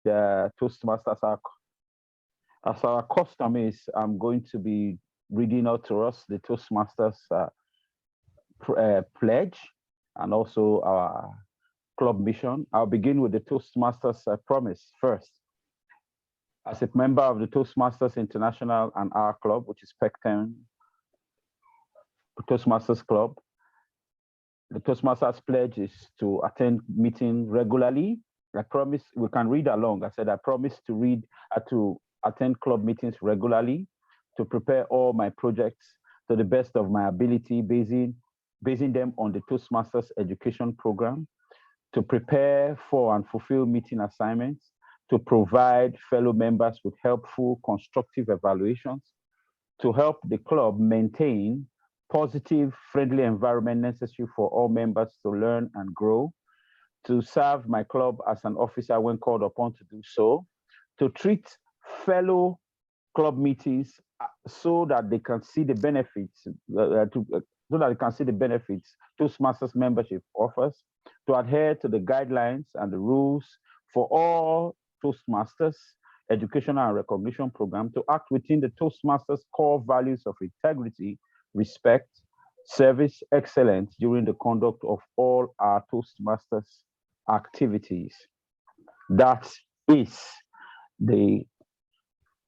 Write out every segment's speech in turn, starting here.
the Toastmasters. As our custom is, I'm going to be reading out to us the Toastmasters Pledge and also our club mission. I'll begin with the Toastmasters promise first. As a member of the Toastmasters International and our club, which is Pecten Toastmasters Club, the Toastmasters Pledge is to attend meeting regularly. I promise, we can read along. I said I promise to attend club meetings regularly, to prepare all my projects to the best of my ability, basing them on the Toastmasters education program, to prepare for and fulfill meeting assignments, to provide fellow members with helpful, constructive evaluations, to help the club maintain positive, friendly environment necessary for all members to learn and grow, to serve my club as an officer when called upon to do so, to treat fellow club meetings so that they can see the benefits, Toastmasters membership offers, to adhere to the guidelines and the rules for all Toastmasters educational and recognition program, to act within the Toastmasters core values of integrity, respect, service, excellence during the conduct of all our Toastmasters activities. That is the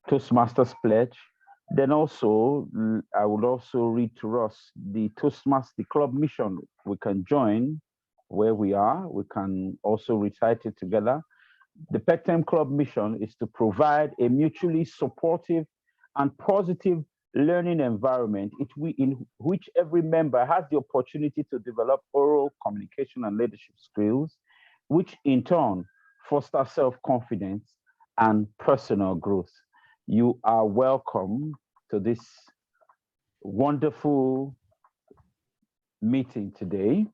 Toastmasters Pledge. Then also, I will also read to us the Toastmasters club mission. We can join where we are. We can also recite it together. The Pecten Club mission is to provide a mutually supportive and positive learning environment in which every member has the opportunity to develop oral communication and leadership skills, which in turn foster self-confidence and personal growth. You are welcome to this wonderful meeting today.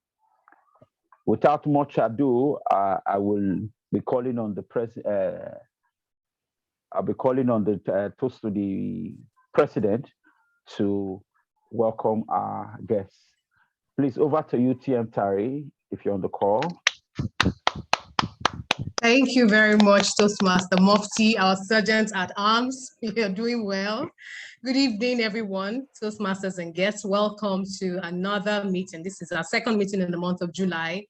Without much ado, I will be calling on the toast to the president to welcome our guests. Please, over to you, TM Tari, if you're on the call. Thank you very much, Toastmaster Mufti, our Sergeant at Arms. You're doing well. Good evening, everyone, Toastmasters and guests. Welcome to another meeting. This is our second meeting in the month of July.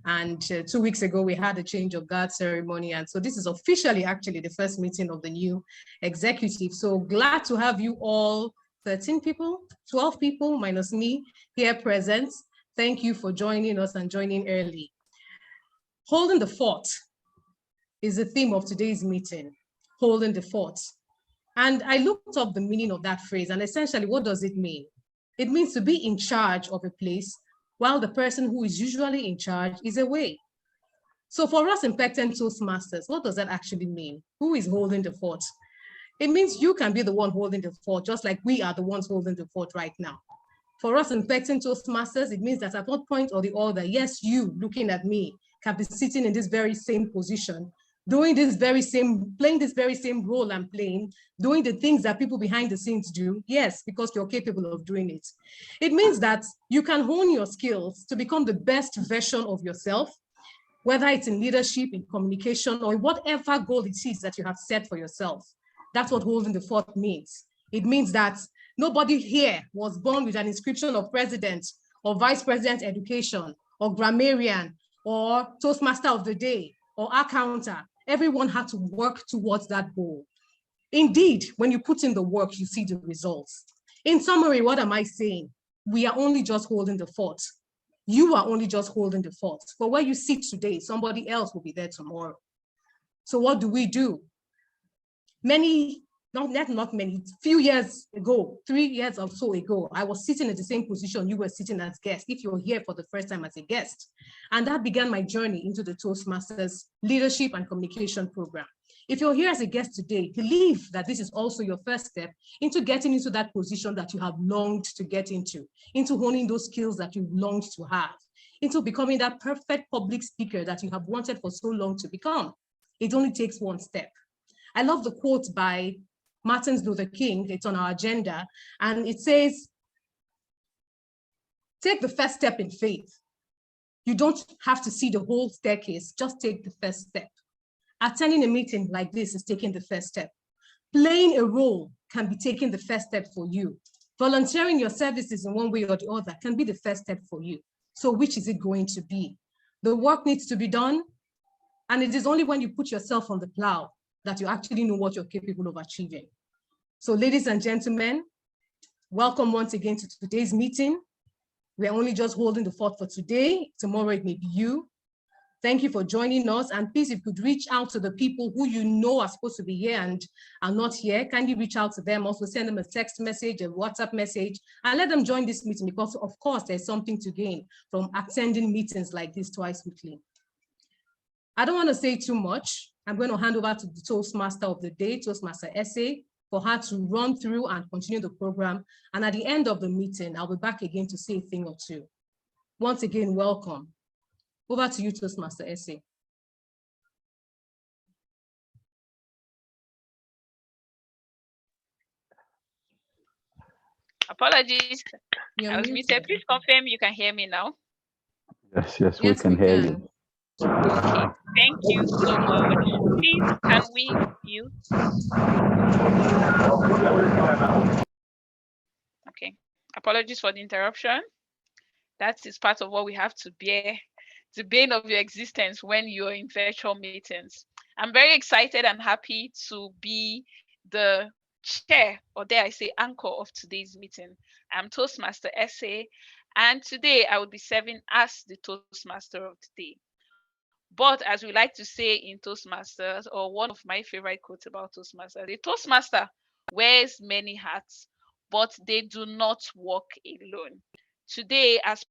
And 2 weeks ago, we had a change of guard ceremony. And so this is officially actually the first meeting of the new executive. So glad to have you all, 13 people, 12 people minus me here present. Thank you for joining us and joining early. Holding the fort is the theme of today's meeting, holding the fort. And I looked up the meaning of that phrase, and essentially, what does it mean? It means to be in charge of a place while the person who is usually in charge is away. So for us in Pecten Toastmasters, what does that actually mean? Who is holding the fort? It means you can be the one holding the fort, just like we are the ones holding the fort right now. For us in Pecten Toastmasters, it means that at one point or the other, yes, you looking at me can be sitting in this very same position, doing this very same, playing this very same role I'm playing, doing the things that people behind the scenes do, yes, because you're capable of doing it. It means that you can hone your skills to become the best version of yourself, whether it's in leadership, in communication, or whatever goal it is that you have set for yourself. That's what holding the fort means. It means that nobody here was born with an inscription of president or vice president education or grammarian or Toastmaster of the day or accountant. Everyone had to work towards that goal. Indeed, when you put in the work, you see the results. In summary, what am I saying? We are only just holding the fort. You are only just holding the fort. But where you sit today, somebody else will be there tomorrow. So what do? Not many, few years ago, 3 years or so ago, I was sitting in the same position you were sitting as guests, if you're here for the first time as a guest. And that began my journey into the Toastmasters Leadership and Communication Program. If you're here as a guest today, believe that this is also your first step into getting into that position that you have longed to get into honing those skills that you've longed to have, into becoming that perfect public speaker that you have wanted for so long to become. It only takes one step. I love the quote by Martin Luther King. It's on our agenda, and it says, take the first step in faith. You don't have to see the whole staircase, just take the first step. Attending a meeting like this is taking the first step. Playing a role can be taking the first step for you. Volunteering your services in one way or the other can be the first step for you. So which is it going to be? The work needs to be done, and it is only when you put yourself on the plow that you actually know what you're capable of achieving. So ladies and gentlemen, welcome once again to today's meeting. We're only just holding the fort for today. Tomorrow it may be you. Thank you for joining us. And please, if you could reach out to the people who you know are supposed to be here and are not here, kindly reach out to them. Also send them a text message, a WhatsApp message, and let them join this meeting, because of course there's something to gain from attending meetings like this twice weekly. I don't want to say too much. I'm going to hand over to the Toastmaster of the day, Toastmaster Essay, for her to run through and continue the program. And at the end of the meeting, I'll be back again to say a thing or two. Once again, welcome. Over to you, Toastmaster Essay. Apologies, I was muted. Please confirm you can hear me now. Yes, we can hear you. Okay, thank you so much. Please, can we mute? Okay, apologies for the interruption. That is part of what we have to bear, the bane of your existence when you're in virtual meetings. I'm very excited and happy to be the chair, or dare I say anchor, of today's meeting. I'm Toastmaster Essay, and today I will be serving as the Toastmaster of today. But as we like to say in Toastmasters, or one of my favorite quotes about Toastmasters, the Toastmaster wears many hats, but they do not walk alone. Today, as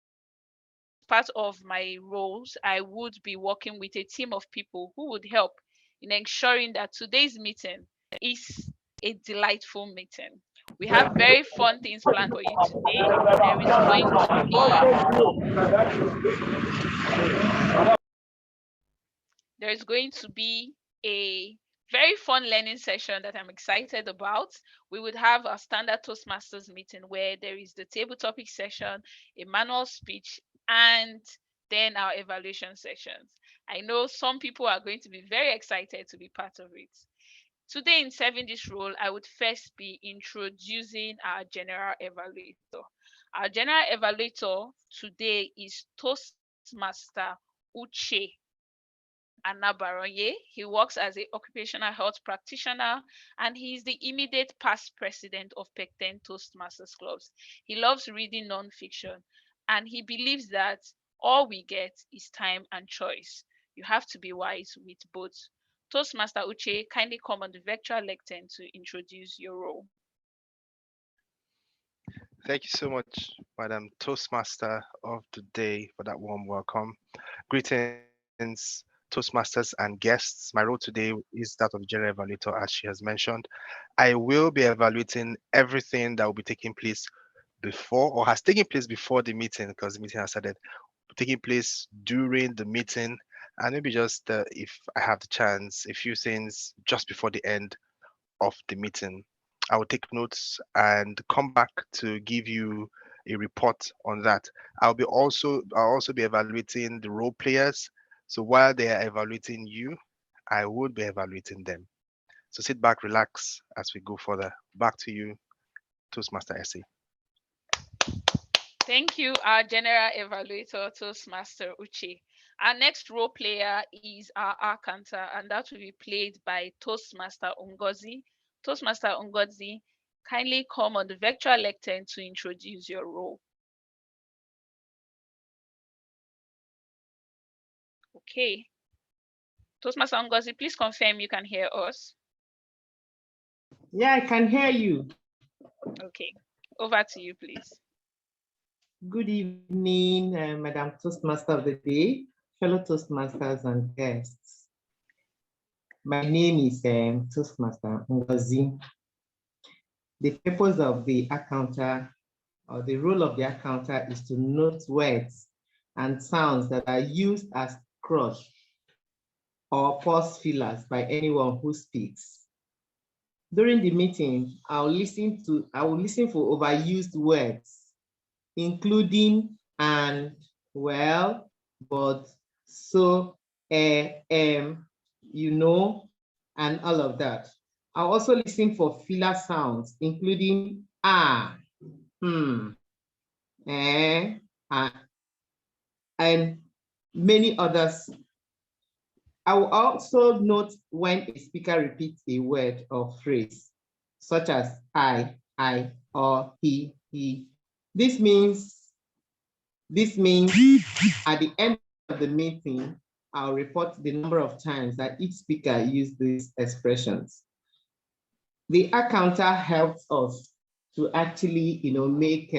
part of my roles, I would be working with a team of people who would help in ensuring that today's meeting is a delightful meeting. We have very fun things planned for you today. There is going to be a very fun learning session that I'm excited about. We would have a standard Toastmasters meeting where there is the table topic session, a manual speech, and then our evaluation sessions. I know some people are going to be very excited to be part of it. Today, in serving this role, I would first be introducing our general evaluator. Our general evaluator today is Toastmaster Uche Anabaronye. He works as an occupational health practitioner, and he is the immediate past president of Pecten Toastmasters clubs. He loves reading non-fiction, and he believes that all we get is time and choice. You have to be wise with both. Toastmaster Uche, kindly come on the virtual lectern to introduce your role. Thank you so much, Madam Toastmaster of the day, for that warm welcome. Greetings, Toastmasters and guests. My role today is that of General Evaluator, as she has mentioned. I will be evaluating everything that will be taking place before, or has taken place before the meeting, because the meeting has started, taking place during the meeting, and maybe just, if I have the chance, a few things just before the end of the meeting. I will take notes and come back to give you a report on that. I'll also be evaluating the role players. So while they are evaluating you, I would be evaluating them. So sit back, relax as we go further. Back to you, Toastmaster Essay. Thank you, our General Evaluator, Toastmaster Uche. Our next role player is our Arcanta, and that will be played by Toastmaster Ngozi. Toastmaster Ngozi, kindly come on the virtual lectern to introduce your role. Okay. Toastmaster Ngozi, please confirm you can hear us. Yeah, I can hear you. Okay, over to you, please. Good evening, Madam Toastmaster of the day, fellow Toastmasters and guests. My name is Toastmaster Ngozi. The purpose of the accounter, or the role of the accounter, is to note words and sounds that are used as crush or pause fillers by anyone who speaks. During the meeting, I will listen for overused words, including and, well, but, so, you know, and all of that. I'll also listen for filler sounds, including and many others. I will also note when a speaker repeats a word or phrase, such as I, or he. This means at the end of the meeting, I'll report the number of times that each speaker used these expressions. The counter helps us to actually, make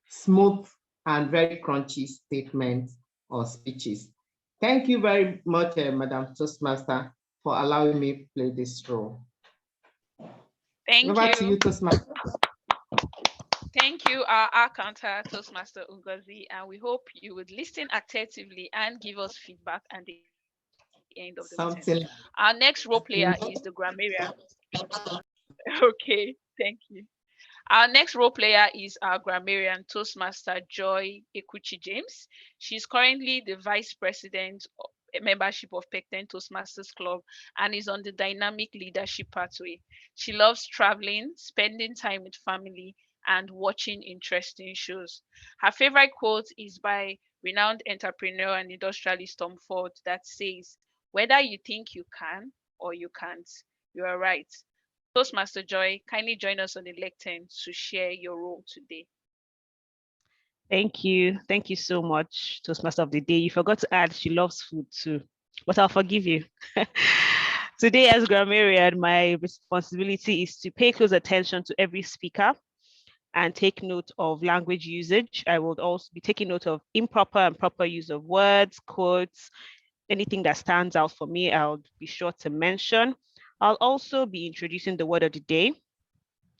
smooth and very crunchy statements or speeches. Thank you very much, Madam Toastmaster, for allowing me to play this role. Thank Over you. to you, Toastmaster. Thank you, our counter, Toastmaster Ngozi, and we hope you would listen attentively and give us feedback at the end of the meeting. Our next role player is the grammarian. Okay, thank you. Our next role player is our grammarian, Toastmaster Joy Ekuchi James. She's currently the Vice President of membership of Pecten Toastmasters Club and is on the dynamic leadership pathway. She loves traveling, spending time with family, and watching interesting shows. Her favorite quote is by renowned entrepreneur and industrialist Tom Ford that says, "Whether you think you can or you can't, you are right." Toastmaster Joy, kindly join us on the lectern to share your role today. Thank you. Thank you so much, Toastmaster of the Day. You forgot to add she loves food too, but I'll forgive you. Today, as grammarian, my responsibility is to pay close attention to every speaker and take note of language usage. I will also be taking note of improper and proper use of words, quotes, anything that stands out for me, I'll be sure to mention. I'll also be introducing the word of the day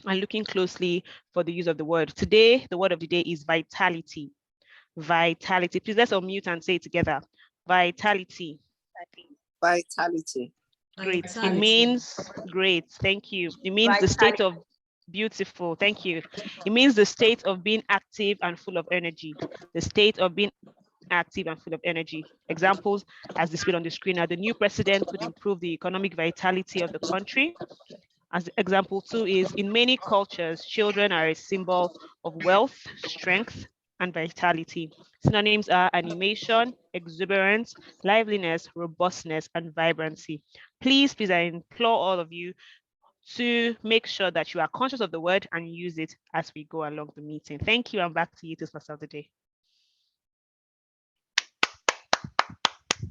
and looking closely for the use of the word. Today, the word of the day is vitality. Vitality. Please let's unmute and say it together. Vitality. Vitality. Great. Vitality. It means great. Thank you. It means the state of beautiful. Thank you. It means the state of being active and full of energy. The state of being active and full of energy. Examples as displayed on the screen are the new president would improve the economic vitality of the country. As example 2 is, in many cultures, children are a symbol of wealth, strength, and vitality. Synonyms are animation, exuberance, liveliness, robustness, and vibrancy. Please, I implore all of you to make sure that you are conscious of the word and use it as we go along the meeting. Thank you, and back to you, Toastmaster of the Day.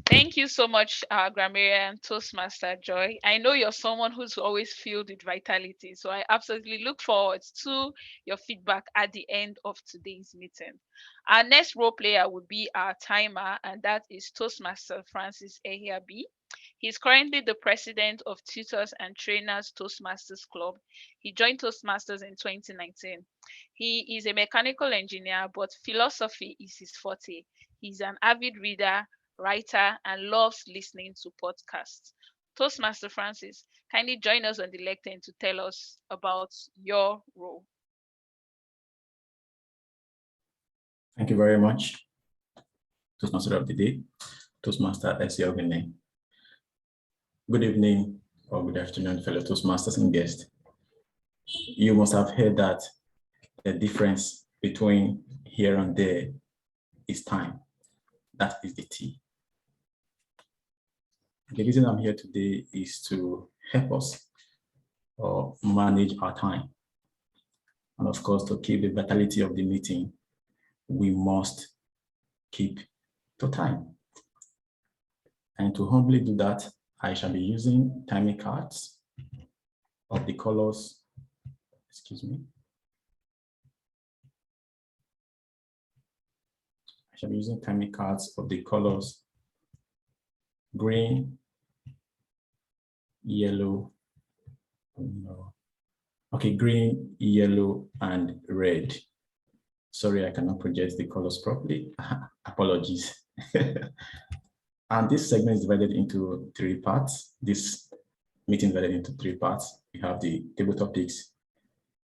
Thank you so much, grammarian Toastmaster Joy. I know you're someone who's always filled with vitality, so I absolutely look forward to your feedback at the end of today's meeting. Our next role player would be our timer, and that is Toastmaster Francis Ehiabi. He's currently the president of Tutors and Trainers Toastmasters Club. He joined Toastmasters in 2019. He is a mechanical engineer, but philosophy is his forte. He's an avid reader, writer, and loves listening to podcasts. Toastmaster Francis, kindly join us on the lectern to tell us about your role. Thank you very much, Toastmaster of the Day, Toastmaster Esiogene. Good evening or good afternoon, fellow Toastmasters and guests. You must have heard that the difference between here and there is time. That is the T. The reason I'm here today is to help us manage our time. And of course, to keep the vitality of the meeting, we must keep to time. And to humbly do that, I shall be using timing cards of the colors, excuse me. I shall be using timing cards of the colors green, yellow, green, yellow, and red. Sorry, I cannot project the colors properly. Apologies. And this segment is divided into 3 parts. This meeting is divided into 3 parts. We have the table topics,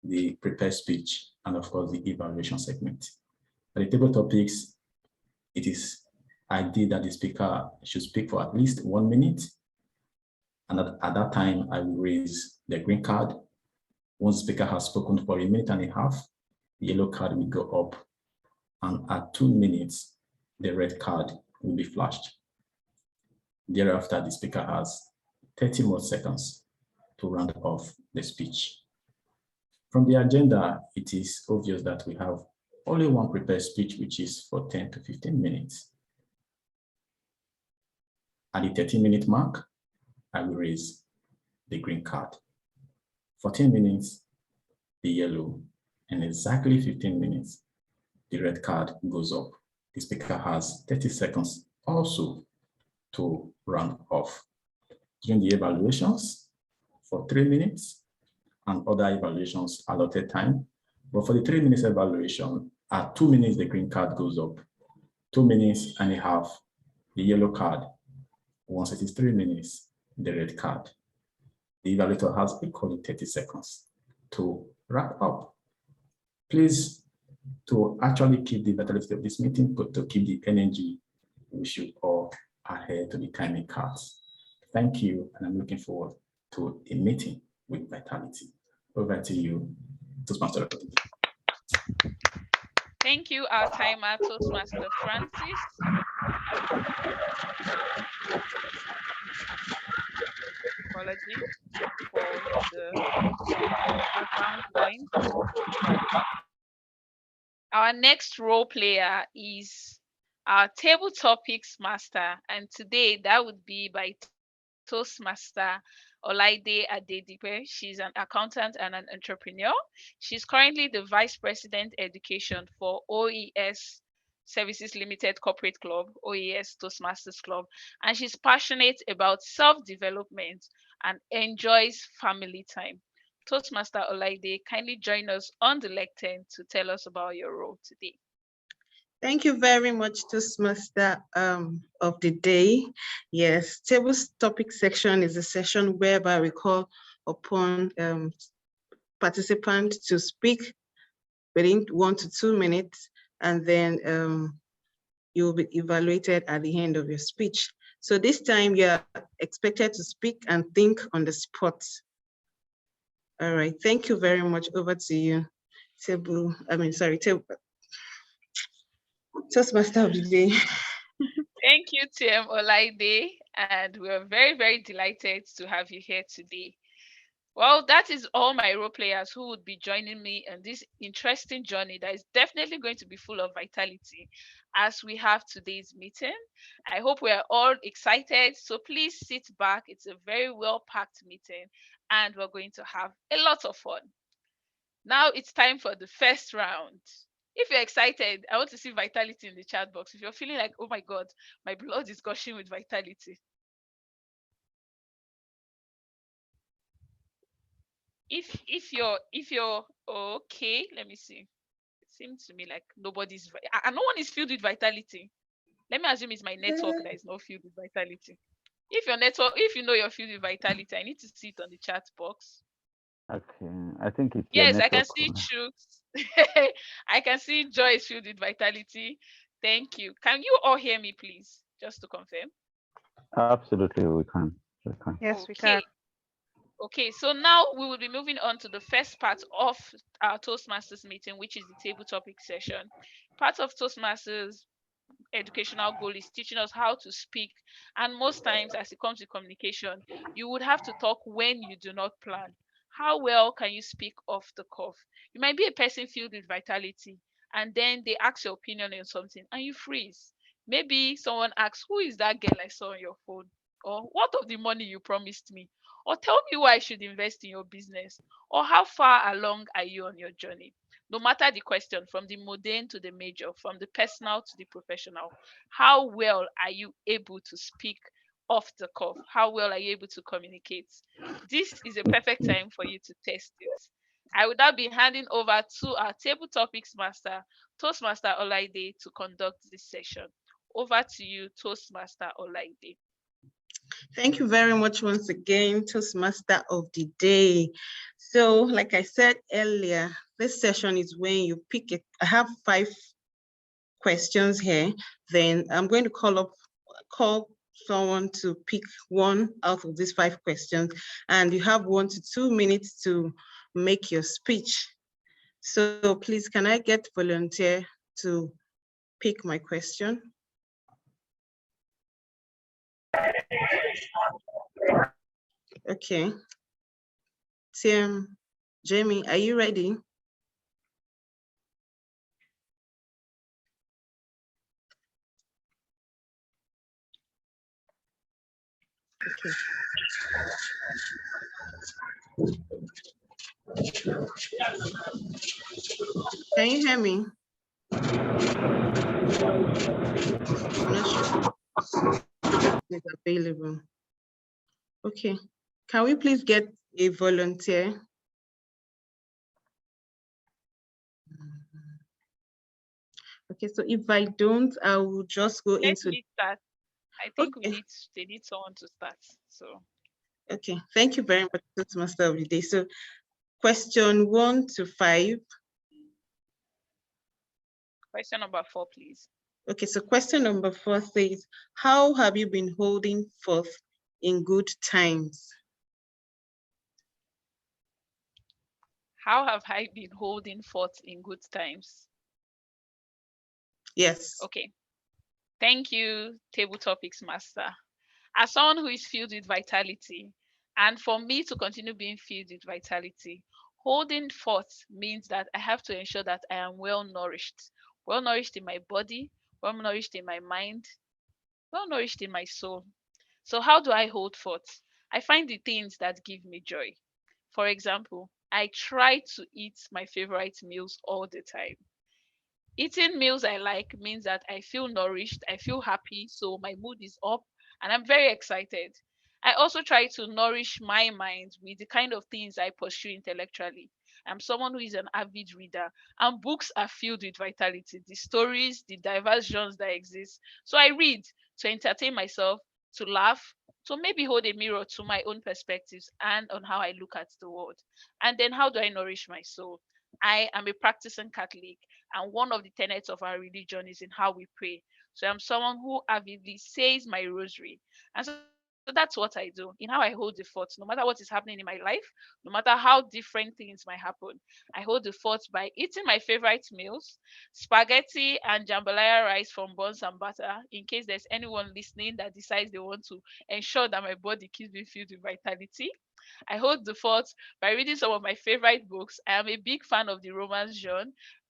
the prepared speech, and of course the evaluation segment. For the table topics, it is ideal that the speaker should speak for at least 1 minute, And at that time, I will raise the green card. Once the speaker has spoken for 1.5 minutes, the yellow card will go up. And at 2 minutes, the red card will be flashed. Thereafter, the speaker has 30 more seconds to round off the speech. From the agenda, it is obvious that we have only one prepared speech, which is for 10 to 15 minutes. At the 30-minute mark, I will raise the green card. 14 minutes, the yellow, and exactly 15 minutes, the red card goes up. The speaker has 30 seconds also to round off. During the evaluations for 3 minutes and other evaluations allotted time. But for the 3 minutes evaluation, at 2 minutes, the green card goes up. 2.5 minutes, the yellow card. Once it is 3 minutes, the red card. The evaluator has equally 30 seconds to wrap up. Please, to actually keep the vitality of this meeting, but to keep the energy, we should all adhere to the timing cards. Thank you, and I'm looking forward to a meeting with vitality. Over to you, Toastmaster. Thank you, our timer, Toastmaster Francis. Apology for the background noise. Our next role player is our table topics master, and today that would be by Toastmaster Olaide Adedipe. She's an accountant and an entrepreneur. She's currently the Vice President Education for OES Services Limited Corporate Club, OES Toastmasters Club, and she's passionate about self-development and enjoys family time. Toastmaster Olaide, kindly join us on the lectern to tell us about your role today. Thank you very much, Toastmaster of the day. Yes, table topic section is a session whereby we call upon participants to speak within 1 to 2 minutes, and then you'll be evaluated at the end of your speech. So this time you're expected to speak and think on the spot. All right, thank you very much. Over to you, Toastmaster of the day. Thank you, TM Olaide, and we're very, very delighted to have you here today. Well, that is all my role players who would be joining me on this interesting journey that is definitely going to be full of vitality as we have today's meeting. I hope we are all excited, so please sit back. It's a very well-packed meeting, and we're going to have a lot of fun. Now it's time for the first round. If you're excited, I want to see vitality in the chat box. If you're feeling like, oh my God, my blood is gushing with vitality. If you're okay, let me see. It seems to me like no one is filled with vitality. Let me assume it's my network that is not filled with vitality. If you know you're filled with vitality, I need to see it on the chat box. Okay, I think it's yes, I can see Chooks. I can see Joy is filled with vitality. Thank you. Can you all hear me, please? Just to confirm. Absolutely, we can. Yes, we can. Okay, so now we will be moving on to the first part of our Toastmasters meeting, which is the table topic session. Part of Toastmasters educational goal is teaching us how to speak, and most times as it comes to communication, you would have to talk when you do not plan. How well can you speak off the cuff? You might be a person filled with vitality, and then they ask your opinion on something and you freeze. Maybe someone asks, who is that girl I saw on your phone? Or what of the money you promised me? Or tell me why I should invest in your business? Or how far along are you on your journey? No matter the question, from the mundane to the major, from the personal to the professional, how well are you able to speak off the cuff? How well are you able to communicate? This is a perfect time for you to test it. I would now be handing over to our table topics master, Toastmaster Olaide, to conduct this session. Over to you, Toastmaster Olaide. Thank you very much once again, Toastmaster of the day. So, like I said earlier, this session is when you pick it. I have 5 questions here. Then I'm going to call someone to pick one out of these 5 questions, and you have 1 to 2 minutes to make your speech. So please, can I get volunteer to pick my question? Okay. Tim, Jamie, are you ready? Okay. Can you hear me? I'm not sure it's available. Okay. Can we please get a volunteer? Okay, so if I don't, I will just go into. Start. I think they need someone to start. So. Okay, thank you very much, Toastmaster of the day. So question 1 to 5. Question number 4, please. Okay, so question number 4 says, how have you been holding forth in good times? How have I been holding forth in good times? Yes. Okay. Thank you, Table Topics Master. As someone who is filled with vitality, and for me to continue being filled with vitality, holding forth means that I have to ensure that I am well nourished in my body, well nourished in my mind, well nourished in my soul. So how do I hold forth? I find the things that give me joy. For example, I try to eat my favorite meals all the time. Eating meals I like means that I feel nourished, I feel happy, so my mood is up and I'm very excited. I also try to nourish my mind with the kind of things I pursue intellectually. I'm someone who is an avid reader, and books are filled with vitality, the stories, the diverse genres that exist. So I read to entertain myself, to laugh, to maybe hold a mirror to my own perspectives and on how I look at the world. And then how do I nourish my soul? I am a practicing Catholic, and one of the tenets of our religion is in how we pray. So I'm someone who avidly says my rosary. And so that's what I do in how I hold the fort, no matter what is happening in my life, no matter how different things might happen. I hold the fort by eating my favorite meals, spaghetti and jambalaya rice from Buns and Butter, in case there's anyone listening that decides they want to ensure that my body keeps me filled with vitality. I hold the fort by reading some of my favorite books. I am a big fan of the romance genre.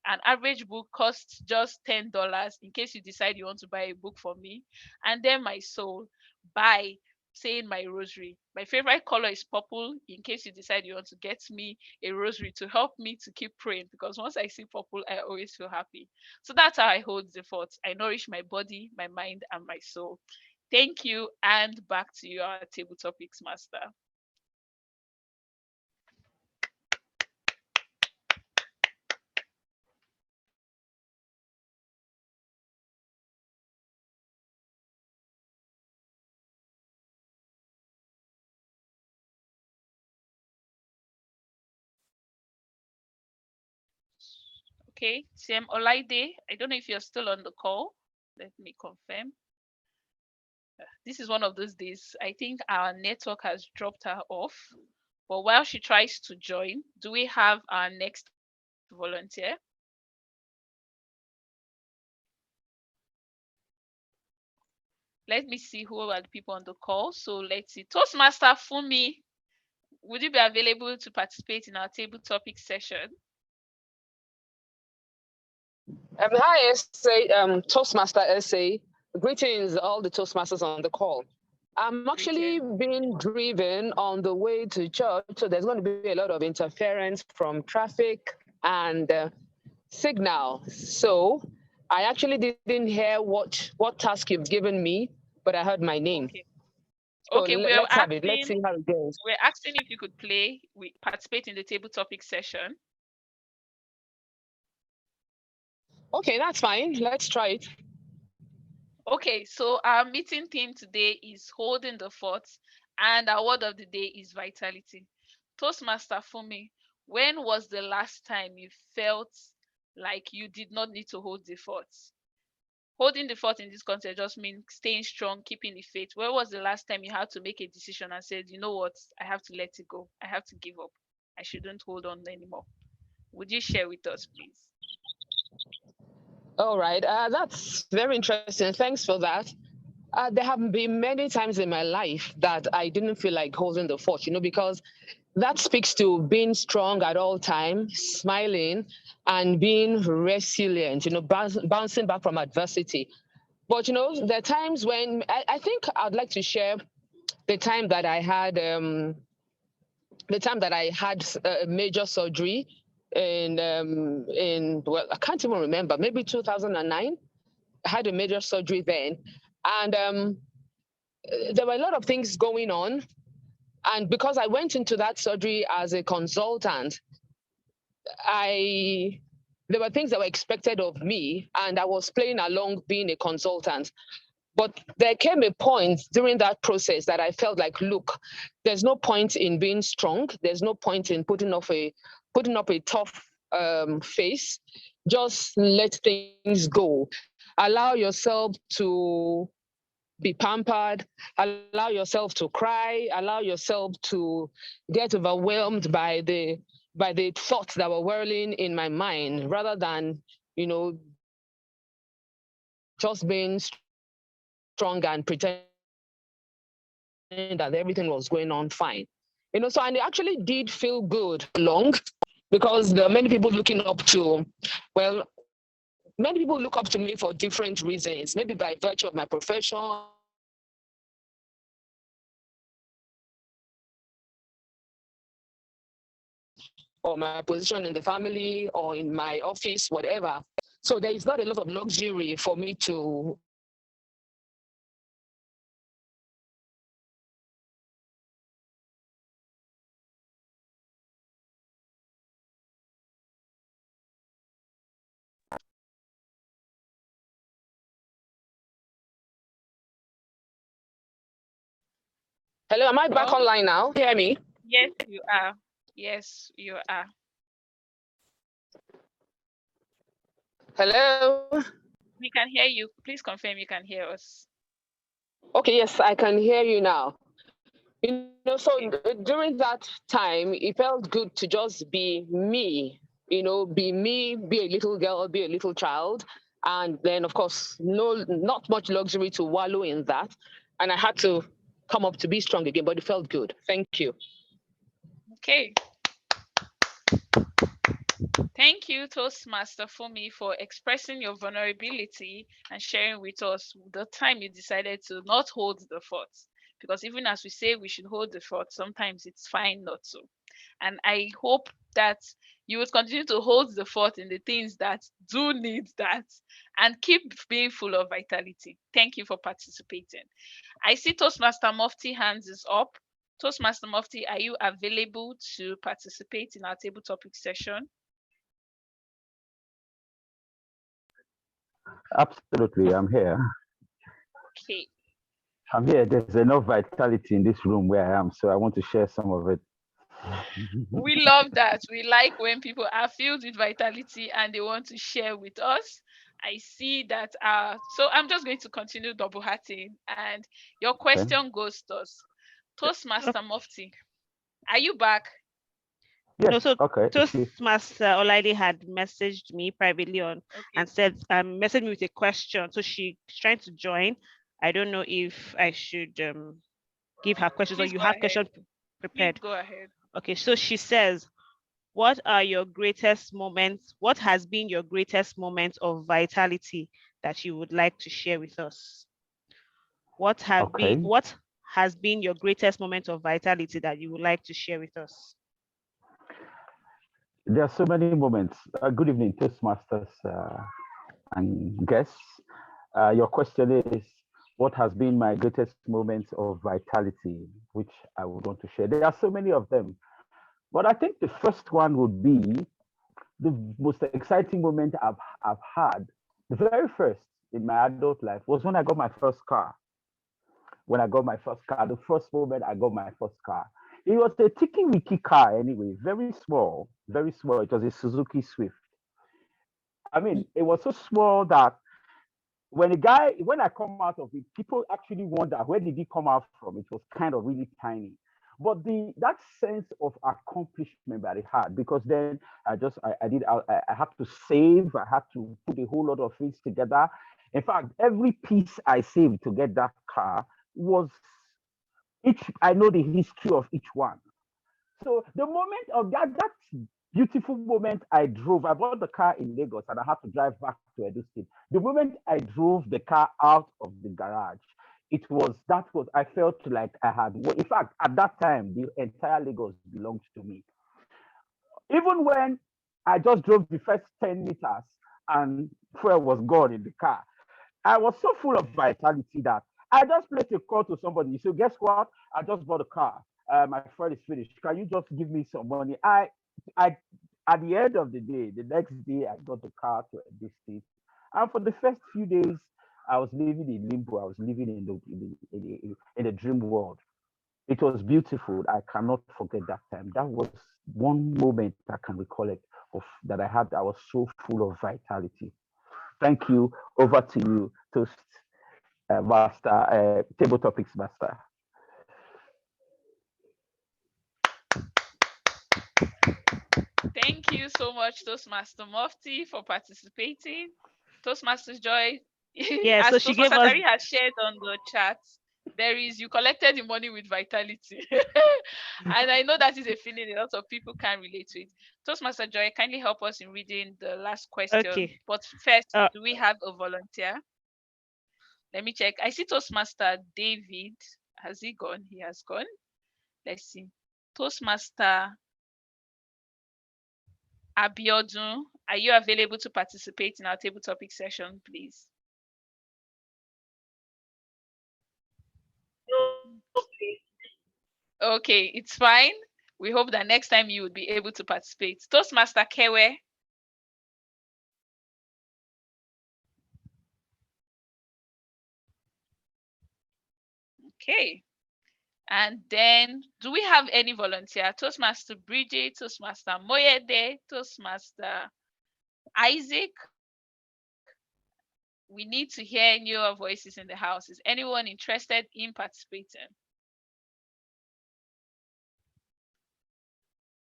An average book costs just $10 in case you decide you want to buy a book for me. And then my soul by saying my rosary. My favorite color is purple in case you decide you want to get me a rosary to help me to keep praying, because once I see purple, I always feel happy. So that's how I hold the fort. I nourish my body, my mind, and my soul. Thank you, and back to you, our Table Topics Master. Okay, CM Olaide, I don't know if you're still on the call. Let me confirm. This is one of those days. I think our network has dropped her off. But while she tries to join, do we have our next volunteer? Let me see who are the people on the call. So let's see. Toastmaster Fumi, would you be available to participate in our table topic session? Hi, Toastmaster SA. Greetings, all the Toastmasters on the call. I'm actually being driven on the way to church, so there's going to be a lot of interference from traffic and signal. So I actually didn't hear what task you've given me, but I heard my name. Okay. So Okay, let's have it. Let's see how it goes. We're asking if you could participate in the table topic session. Okay, that's fine. Let's try it. Okay, so our meeting theme today is holding the fort, and our word of the day is vitality. Toastmaster Fumi, when was the last time you felt like you did not need to hold the fort? holding the fort in this context just means staying strong, keeping the faith. When was the last time you had to make a decision and said, you know what, I have to let it go. I have to give up. I shouldn't hold on anymore. Would you share with us, please? All right, that's very interesting. Thanks for that. There have been many times in my life that I didn't feel like holding the fort, because that speaks to being strong at all times, smiling, and being resilient, bouncing back from adversity. But, there are times when I think I'd like to share the time that I had a major surgery well, I can't even remember, maybe 2009. I had a major surgery then. And there were a lot of things going on. And because I went into that surgery as a consultant, there were things that were expected of me, and I was playing along being a consultant. But there came a point during that process that I felt like, look, there's no point in being strong. There's no point in putting up a tough face. Just let things go. Allow yourself to be pampered, allow yourself to cry, allow yourself to get overwhelmed by the thoughts that were whirling in my mind, rather than, just being strong and pretending that everything was going on fine. So, and it actually did feel good long, because there are many people looking up to, many people look up to me for different reasons, maybe by virtue of my profession, or my position in the family or in my office, whatever. So there is not a lot of luxury for me to Hello, am I back online now? Hear me? Yes, you are. Yes, you are. Hello? We can hear you. Please confirm you can hear us. Okay, yes, I can hear you now. So during that time, it felt good to just be me, be me, be a little girl, be a little child. And then, of course, not much luxury to wallow in that. And I had to come up to be strong again, but it felt good. Thank you. Okay. Thank you, Toastmaster Fumi, for expressing your vulnerability and sharing with us the time you decided to not hold the fort. Because even as we say we should hold the fort, sometimes it's fine not to. And I hope that you would continue to hold the fort in the things that do need that, and keep being full of vitality. Thank you for participating. I see Toastmaster Mufti hands is up. Toastmaster Mufti, are you available to participate in our table topic session? Absolutely, I'm here. Okay. I'm here. There's enough vitality in this room where I am, so I want to share some of it. We love that. We like when people are filled with vitality and they want to share with us. I see that. So I'm just going to continue double hatting, and your question goes to us. Toastmaster Mufti, are you back? Yes. No, so okay. Toastmaster Olaide had messaged me privately and said, messaged me with a question. So she's trying to join. I don't know if I should give her questions. Please or you go have ahead. questions prepared. Please go ahead. Okay, so she says, what are your greatest moments? What has been your greatest moment of vitality that you would like to share with us? What has been your greatest moment of vitality that you would like to share with us? There are so many moments. Good evening, Toastmasters and guests. Your question is, what has been my greatest moment of vitality, which I would want to share? There are so many of them, but I think the first one would be the most exciting moment I've had. The very first in my adult life was when I got my first car. When I got my first car, the first moment I got my first car. It was a ticky-wicky car anyway, very small, very small. It was a Suzuki Swift. I mean, it was so small that when I come out of it, people actually wonder, where did he come out from? It was kind of really tiny. But that sense of accomplishment that I had, because then I had to save, I had to put a whole lot of things together. In fact, every piece I saved to get that car I know the history of each one. So the moment of that beautiful moment I bought the car in Lagos and I had to drive back to Edo State. The moment I drove the car out of the garage, I felt like I had, in fact, at that time, the entire Lagos belonged to me. Even when I just drove the first 10 meters and fuel was gone in the car, I was so full of vitality that I just placed a call to somebody. So guess what? I just bought a car. My fuel is finished. Can you just give me some money? At the end of the day, the next day, I got the car to this state. And for the first few days, I was living in limbo. I was living in the dream world. It was beautiful. I cannot forget that time. That was one moment I can recall it that I had. I was so full of vitality. Thank you. Over to you, Master, Table Topics Master. Thank you so much, Toastmaster Mufti, for participating. Toastmasters Joy, yeah, as so she gave Toastmaster us has shared on the chat, you collected the money with vitality. And I know that is a feeling a lot of people can relate to it. Toastmaster Joy, kindly help us in reading the last question. Okay. But first, do we have a volunteer? Let me check. I see Toastmaster David. Has he gone? He has gone. Let's see. Toastmaster Abiodun, are you available to participate in our table topic session, please? Okay, it's fine. We hope that next time you would be able to participate. Toastmaster Kewe. Okay. And then, do we have any volunteer? Toastmaster Bridget, Toastmaster Moyede, Toastmaster Isaac. We need to hear your voices in the house. Is anyone interested in participating?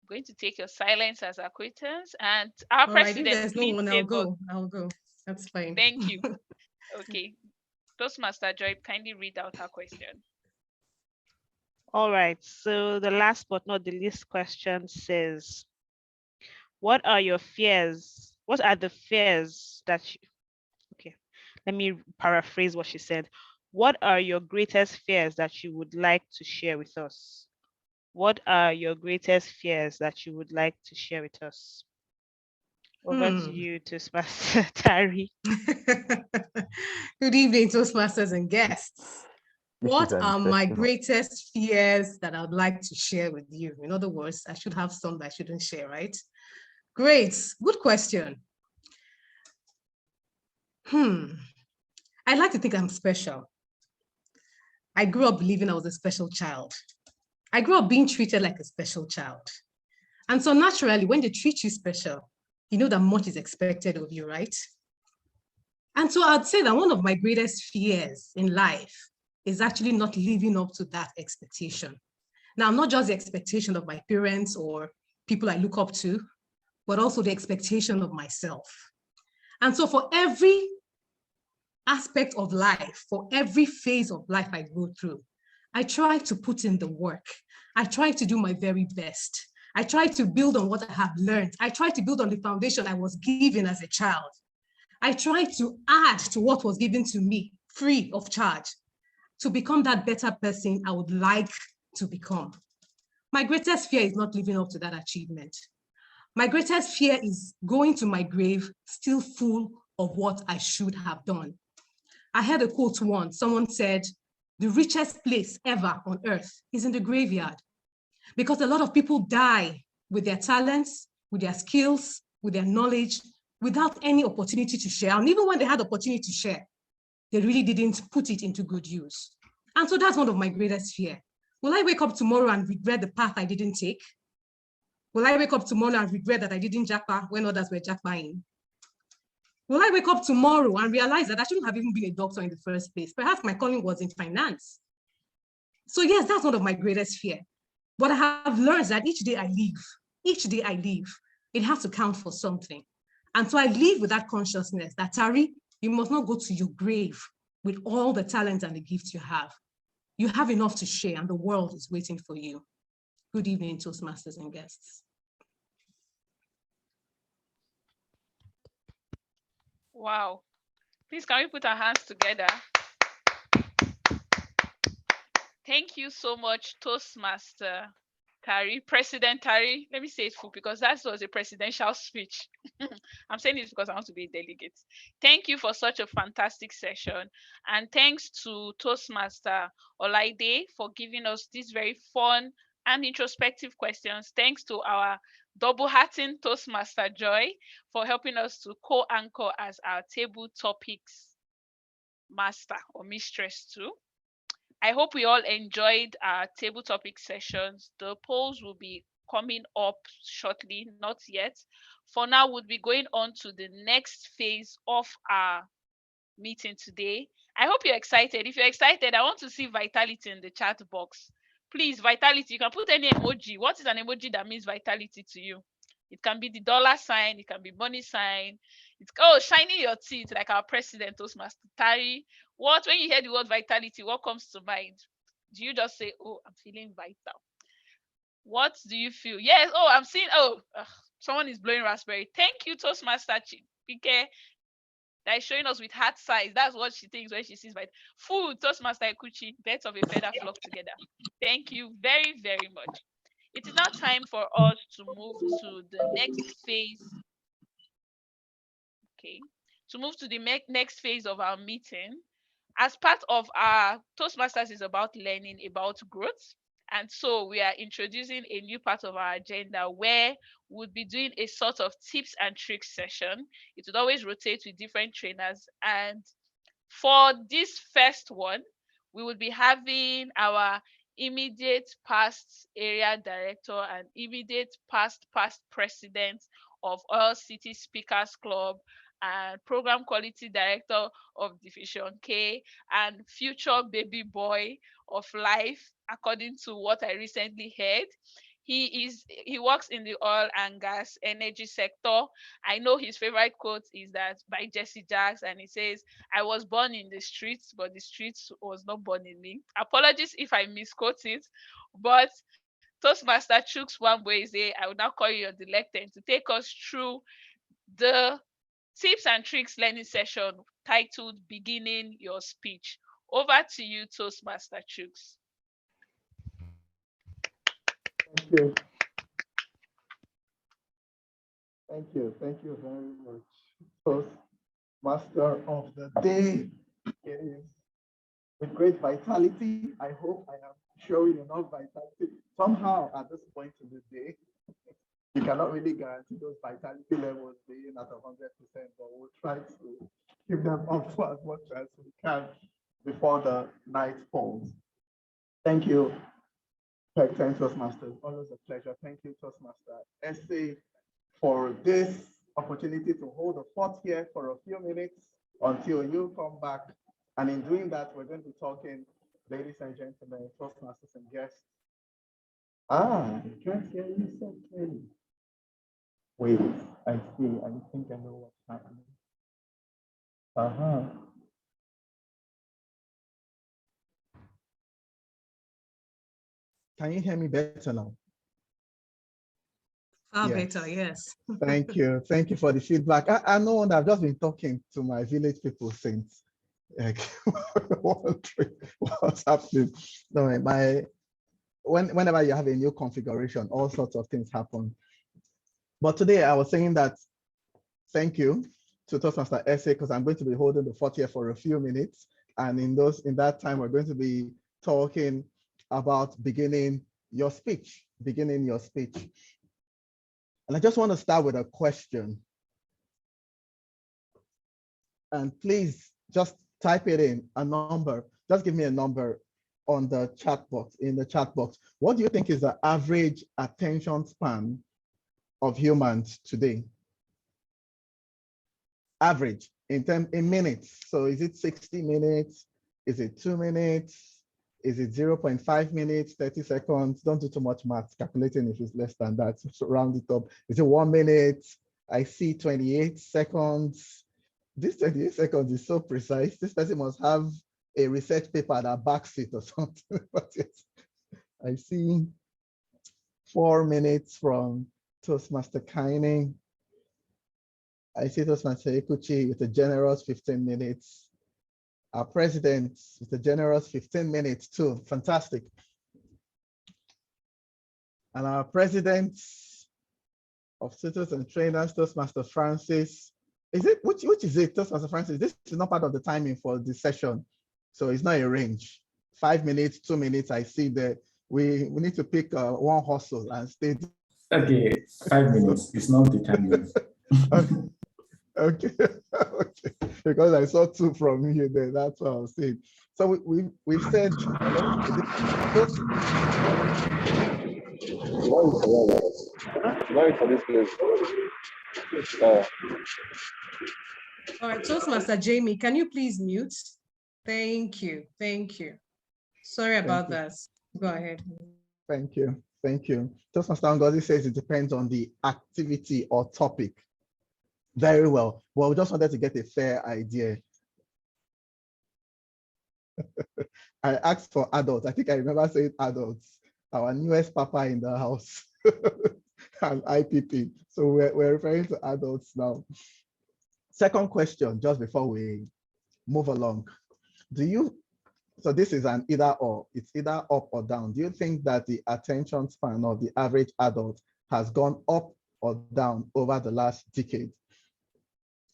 I'm going to take your silence as acquittance, and our president. Right, if there's no one, I'll go. That's fine. Thank you. Okay. Toastmaster Joy, kindly read out her question. All right, so the last but not the least question says, what are your fears? What are the fears that okay, let me paraphrase what she said. What are your greatest fears that you would like to share with us? What are your greatest fears that you would like to share with us? Over to you, Toastmaster Tari. Good evening, Toastmasters and guests. What are my greatest fears that I'd like to share with you? In other words, I should have some that I shouldn't share, right? Great, good question. I'd like to think I'm special. I grew up believing I was a special child. I grew up being treated like a special child. And so naturally, when they treat you special, you know that much is expected of you, right? And so I'd say that one of my greatest fears in life is actually not living up to that expectation. Now, not just the expectation of my parents or people I look up to, but also the expectation of myself. And so for every aspect of life, for every phase of life I go through, I try to put in the work. I try to do my very best. I try to build on what I have learned. I try to build on the foundation I was given as a child. I try to add to what was given to me free of charge to become that better person I would like to become. My greatest fear is not living up to that achievement. My greatest fear is going to my grave still full of what I should have done. I heard a quote once. Someone said, the richest place ever on earth is in the graveyard, because a lot of people die with their talents, with their skills, with their knowledge, without any opportunity to share. And even when they had opportunity to share, they really didn't put it into good use. And so that's one of my greatest fear. Will I wake up tomorrow and regret the path I didn't take? Will I wake up tomorrow and regret that I didn't jackpot when others were jackpotting? Will I wake up tomorrow and realize that I shouldn't have even been a doctor in the first place? Perhaps my calling was in finance. So yes, that's one of my greatest fear. But I have learned that each day I live, it has to count for something. And so I live with that consciousness that, Tari, you must not go to your grave with all the talents and the gifts you have. You have enough to share and the world is waiting for you. Good evening, Toastmasters and guests. Wow. Please, can we put our hands together? Thank you so much, Toastmaster Tari, President Tari. Let me say it full because that was a presidential speech. I'm saying this because I want to be a delegate. Thank you for such a fantastic session. And thanks to Toastmaster Olaide for giving us these very fun and introspective questions. Thanks to our double-hatting Toastmaster Joy for helping us to co-anchor as our table topics master or mistress too. I hope we all enjoyed our table topic sessions. The polls will be coming up shortly, not yet. For now, we'll be going on to the next phase of our meeting today. I hope you're excited. If you're excited, I want to see vitality in the chat box. Please, vitality, you can put any emoji. What is an emoji that means vitality to you? It can be the dollar sign, it can be money sign. It's shining your teeth like our president, Toastmaster Tari. When you hear the word vitality, what comes to mind? Do you just say, oh, I'm feeling vital? What do you feel? Yes, I'm seeing, someone is blowing raspberry. Thank you, Toastmaster Chike. That is showing us with heart size. That's what she thinks when she sees food. Toastmaster Ekuchi, birds of a feather flock together. Thank you very, very much. It is now time for us to move to the next phase. Okay, to move to the next phase of our meeting. As part of our Toastmasters is about learning about growth. And so we are introducing a new part of our agenda where we'll be doing a sort of tips and tricks session. It would always rotate with different trainers. And for this first one, we will be having our immediate past area director and immediate past president of All City Speakers Club and program quality director of Division K and future baby boy of life, according to what I recently heard. He works in the oil and gas energy sector. I know his favorite quote is that by Jesse Jacks, and he says, I was born in the streets, but the streets was not born in me. Apologies if I misquote it, but Toastmaster Chuks Wambweze, I will now call you the lectern to take us through the tips and tricks learning session titled Beginning Your Speech. Over to you, Toastmaster Chuks. Thank you. Thank you very much. Toastmaster of the day. It is with great vitality. I hope I am showing enough vitality. Somehow at this point in the day, you cannot really guarantee those vitality levels being at 100%, but we'll try to keep them up for as much as we can before the night falls. Thank you, Pecten Toastmasters. Always a pleasure. Thank you, Toastmaster Essay, for this opportunity to hold the fort here for a few minutes until you come back. And in doing that, we're going to be talking, ladies and gentlemen, Toastmasters and guests. I can't hear you so clearly. Wait, I see. I think I know what's happening. Can you hear me better now? Better, yes. Thank you. Thank you for the feedback. I know that I've just been talking to my village people since like what's happening. No, whenever you have a new configuration, all sorts of things happen. But today I was saying that thank you to Toastmaster Essay, because I'm going to be holding the fort here for a few minutes. And in that time, we're going to be talking about beginning your speech. And I just want to start with a question. And please just type it in, a number. Just give me a number on the chat box, in the chat box. What do you think is the average attention span of humans today? average in minutes. So is it 60 minutes? Is it 2 minutes? Is it 0.5 minutes, 30 seconds? Don't do too much math calculating if it's less than that. So round it up. Is it 1 minute? I see 28 seconds. This 28 seconds is so precise. This person must have a research paper that backs it or something. But yes, I see 4 minutes from Toastmaster Kaining. I see Toastmaster Ekuchi with a generous 15 minutes. Our president with a generous 15 minutes too. Fantastic. And our president of tutors and trainers, Toastmaster Francis. Is it which is it, Toastmaster Francis? This is not part of the timing for this session, so it's not a range. 5 minutes, 2 minutes. I see that we need to pick one hustle and stay. Okay, 5 minutes. It's not the timing. Okay. Okay, because I saw 2 from you there. That's what I was saying. So we've said. For this place. All right, Toastmaster Jamie, can you please mute? Thank you. Thank you. Sorry about that. Go ahead. Thank you. Thank you. Toastmaster Ngozi says it depends on the activity or topic. Very well. Well, we just wanted to get a fair idea. I asked for adults. I think I remember saying adults. Our newest papa in the house. And IPP. So we're referring to adults now. Second question, just before we move along. So this is an either or, it's either up or down. Do you think that the attention span of the average adult has gone up or down over the last decade?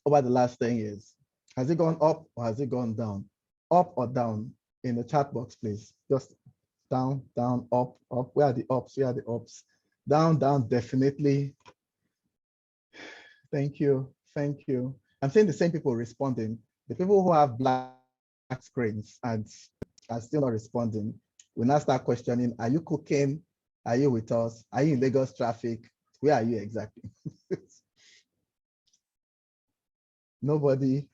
Over the last 10 years? Has it gone up or has it gone down? Up or down in the chat box, please. Just down, down, up, up. Where are the ups? Where are the ups? Down, down, definitely. Thank you. Thank you. I'm seeing the same people responding. The people who have black screens and are still not responding, we now start questioning, are you cooking? Are you with us? Are you in Lagos traffic? Where are you exactly? Nobody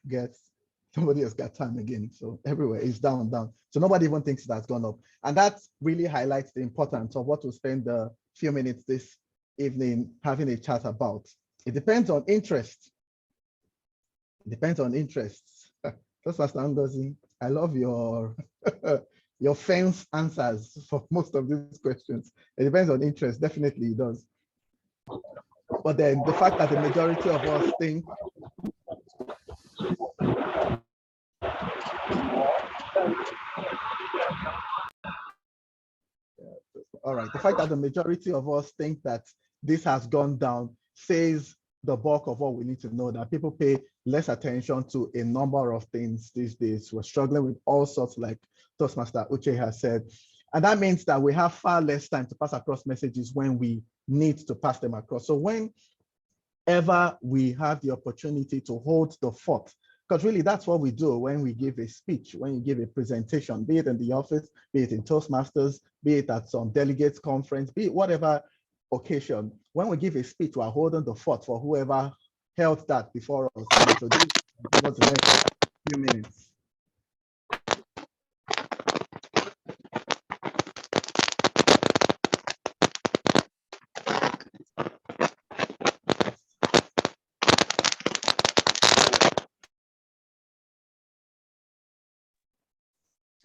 has got time again. So everywhere is down, down. So nobody even thinks that's gone up. And that really highlights the importance of what we'll spend a few minutes this evening having a chat about. It depends on interest. It depends on interests. Toastmaster Ngozi, I love your your fence answers for most of these questions. It depends on interest, definitely it does. But then the fact that the majority of us think all right, the fact that the majority of us think that this has gone down says the bulk of what we need to know, that people pay less attention to a number of things these days. We're struggling with all sorts, like Toastmaster Uche has said. And that means that we have far less time to pass across messages when we need to pass them across. So whenever we have the opportunity to hold the fort, because really that's what we do when we give a speech, when you give a presentation, be it in the office, be it in Toastmasters, be it at some delegates conference, be it whatever occasion. When we give a speech, we're holding the fort for whoever held that before us. So this is the next few minutes.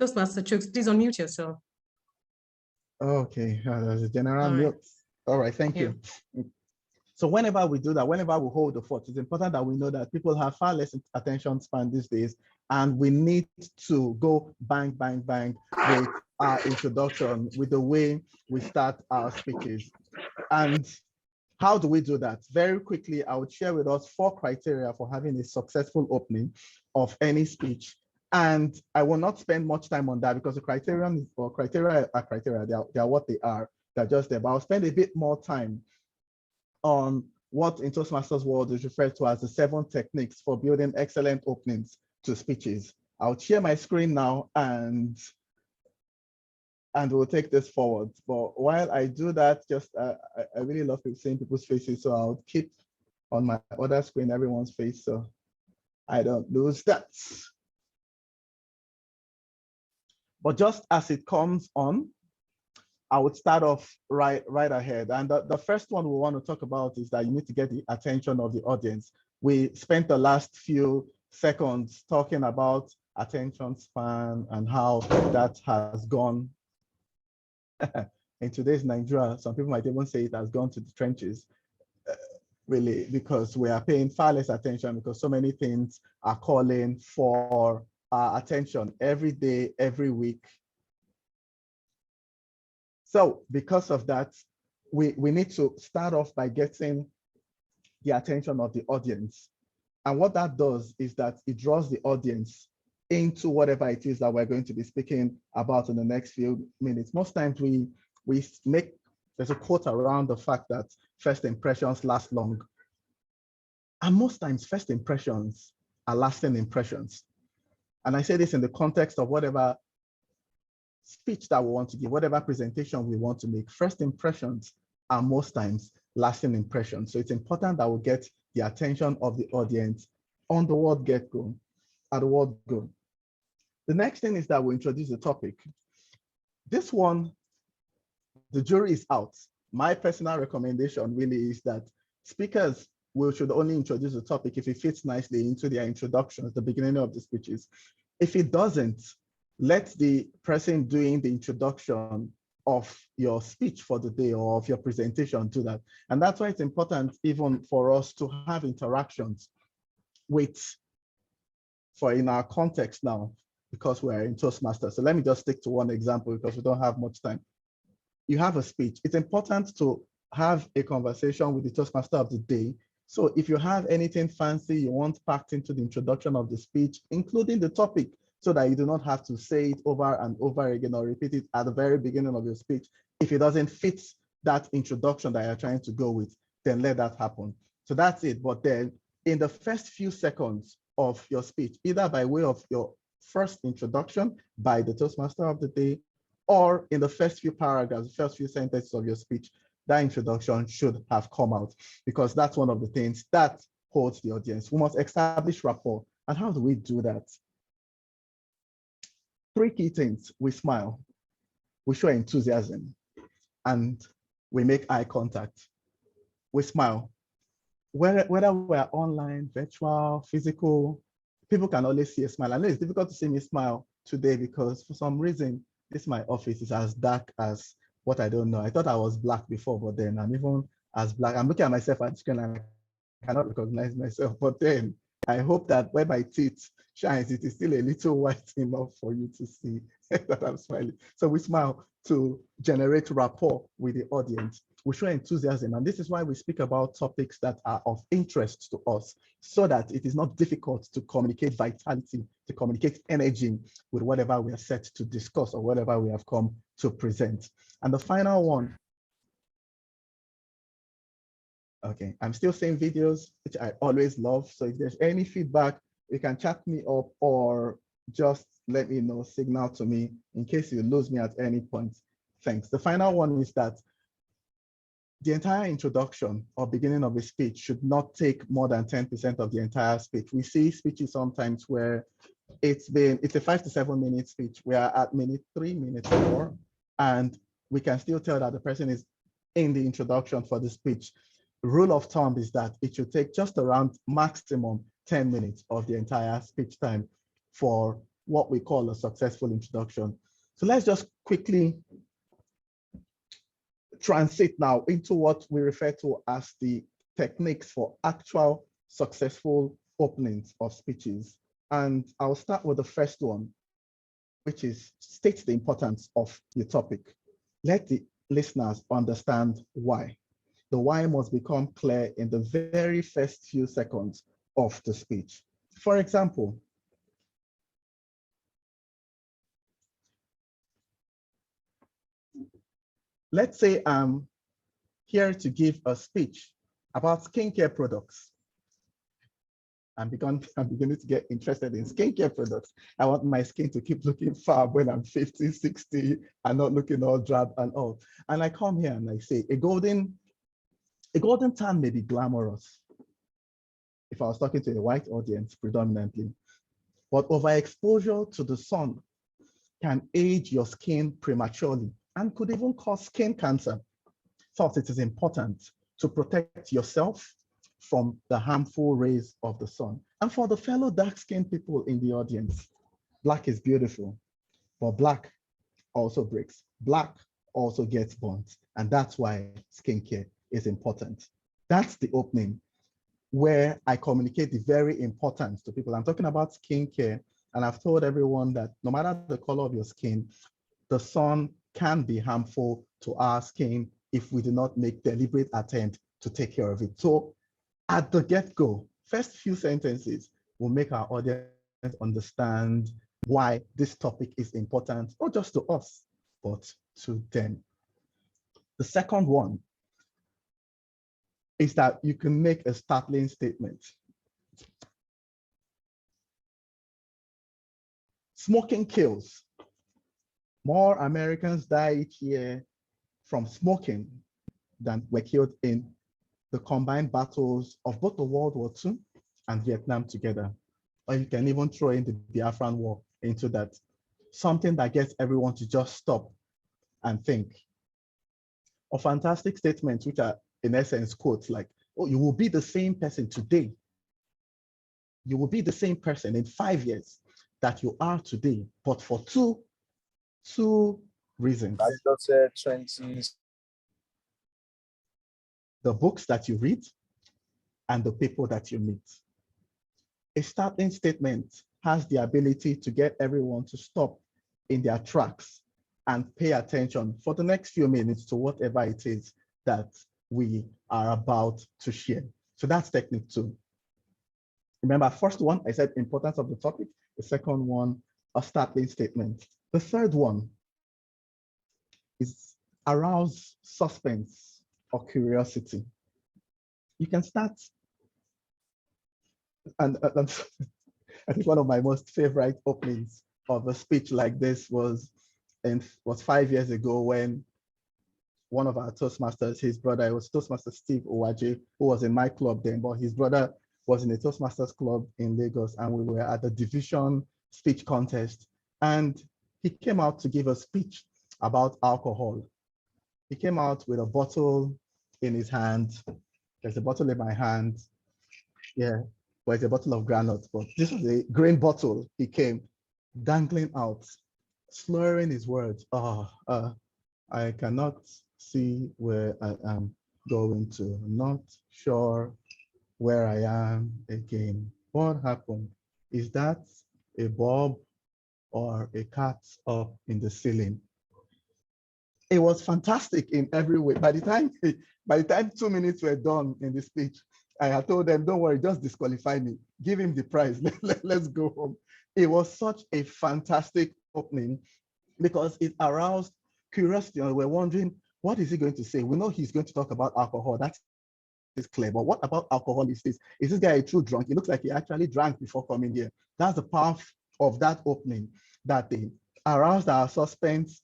Toastmaster Chooks, please unmute yourself. Okay, there's a general mute. All right, thank you. So whenever we do that, whenever we hold the fort, it's important that we know that people have far less attention span these days, and we need to go bang, bang, bang with our introduction, with the way we start our speeches. And how do we do that? Very quickly, I would share with us 4 criteria for having a successful opening of any speech. And I will not spend much time on that because the criteria are criteria. They are what they are. They're just there. But I'll spend a bit more time on what in Toastmasters world is referred to as the 7 techniques for building excellent openings to speeches. I'll share my screen now and we'll take this forward. But while I do that, just I really love seeing people's faces, so I'll keep on my other screen everyone's face. So I don't lose that. But just as it comes on, I would start off right ahead. And the first one we want to talk about is that you need to get the attention of the audience. We spent the last few seconds talking about attention span and how that has gone. In today's Nigeria, some people might even say it has gone to the trenches, really, because we are paying far less attention because so many things are calling for our attention every day, every week. So because of that, we need to start off by getting the attention of the audience. And what that does is that it draws the audience into whatever it is that we're going to be speaking about in the next few minutes. Most times we make, there's a quote around the fact that first impressions last long. And most times first impressions are lasting impressions. And I say this in the context of whatever speech that we want to give, whatever presentation we want to make. First impressions are most times lasting impressions. So it's important that we get the attention of the audience on the word get-go, at the word go. The next thing is that we introduce the topic. This one, the jury is out. My personal recommendation really is that speakers should only introduce the topic if it fits nicely into their introductions, the beginning of the speeches. If it doesn't, let the person doing the introduction of your speech for the day or of your presentation do that. And that's why it's important even for us to have interactions with, for in our context now, because we're in Toastmasters. So let me just stick to one example because we don't have much time. You have a speech. It's important to have a conversation with the Toastmaster of the day. So if you have anything fancy you want packed into the introduction of the speech, including the topic, so that you do not have to say it over and over again or repeat it at the very beginning of your speech. If it doesn't fit that introduction that you're trying to go with, then let that happen. So that's it. But then in the first few seconds of your speech, either by way of your first introduction by the Toastmaster of the day, or in the first few paragraphs, the first few sentences of your speech, that introduction should have come out, because that's one of the things that holds the audience. We must establish rapport. And how do we do that? Three key things. We smile, we show enthusiasm, and we make eye contact. We smile. Whether we're online, virtual, physical, people can always see a smile. I know it's difficult to see me smile today because for some reason, my office is as dark as what I don't know. I thought I was black before, but then I'm even as black. I'm looking at myself at the screen and I cannot recognize myself. But then I hope that when my teeth shines, it is still a little white enough for you to see that I'm smiling. So we smile to generate rapport with the audience. We show enthusiasm, and this is why we speak about topics that are of interest to us, so that it is not difficult to communicate vitality, to communicate energy with whatever we are set to discuss or whatever we have come to present. And the final one, okay, I'm still seeing videos, which I always love. So if there's any feedback, you can chat me up or just let me know, signal to me in case you lose me at any point. Thanks. The final one is that the entire introduction or beginning of a speech should not take more than 10% of the entire speech. We see speeches sometimes where it's a 5 to 7 minute speech. We are at minute 3, minute 4, and we can still tell that the person is in the introduction for the speech. The rule of thumb is that it should take just around maximum 10 minutes of the entire speech time for what we call a successful introduction. So let's just quickly transit now into what we refer to as the techniques for actual successful openings of speeches. And I'll start with the first one, which is state the importance of the topic. Let the listeners understand why. The why must become clear in the very first few seconds of the speech. For example, let's say I'm here to give a speech about skincare products. I'm beginning to get interested in skincare products. I want my skin to keep looking fab when I'm 50, 60, and not looking all drab and all. And I come here and I say, a golden tan may be glamorous. if I was talking to a white audience predominantly. But overexposure to the sun can age your skin prematurely and could even cause skin cancer. Thus, it is important to protect yourself from the harmful rays of the sun. And for the fellow dark-skinned people in the audience, black is beautiful, but black also breaks. Black also gets burnt, and that's why skincare is important. That's the opening where I communicate the very importance to people. I'm talking about skincare, and I've told everyone that no matter the color of your skin, the sun can be harmful to our skin if we do not make deliberate attempt to take care of it. So at the get-go, first few sentences will make our audience understand why this topic is important, not just to us, but to them. The second one is that you can make a startling statement. Smoking kills. More Americans die each year from smoking than were killed in the combined battles of both the World War II and Vietnam together. Or you can even throw in the Biafran War into that. Something that gets everyone to just stop and think. Or fantastic statements, which are in essence quotes like, oh, you will be the same person today. You will be the same person in 5 years that you are today, but for two reasons. The books that you read and the people that you meet. A startling statement has the ability to get everyone to stop in their tracks and pay attention for the next few minutes to whatever it is that we are about to share. So that's technique 2. Remember, first one, I said importance of the topic. The second one, a startling statement. The third one is arouse suspense or curiosity. You can start, and I think one of my most favorite openings of a speech like this was 5 years ago when one of our Toastmasters, his brother, it was Toastmaster Steve Owaje, who was in my club then, but his brother was in a Toastmasters club in Lagos, and we were at the division speech contest. And he came out to give a speech about alcohol. He came out with a bottle in his hand. There's a bottle in my hand. Yeah, well, it's a bottle of granite, but this was a grain bottle. He came dangling out, slurring his words. I cannot see where I am going to. I'm not sure where I am again. What happened? Is that a bulb or a cat up in the ceiling? It was fantastic in every way. By the time 2 minutes were done in the speech, I had told them, don't worry, just disqualify me. Give him the prize. Let's go home. It was such a fantastic opening because it aroused curiosity. And we're wondering, what is he going to say? We know he's going to talk about alcohol. That is clear. But what about alcohol is this? Is this guy a true drunk? It looks like he actually drank before coming here. That's the power of that opening, that they aroused our suspense.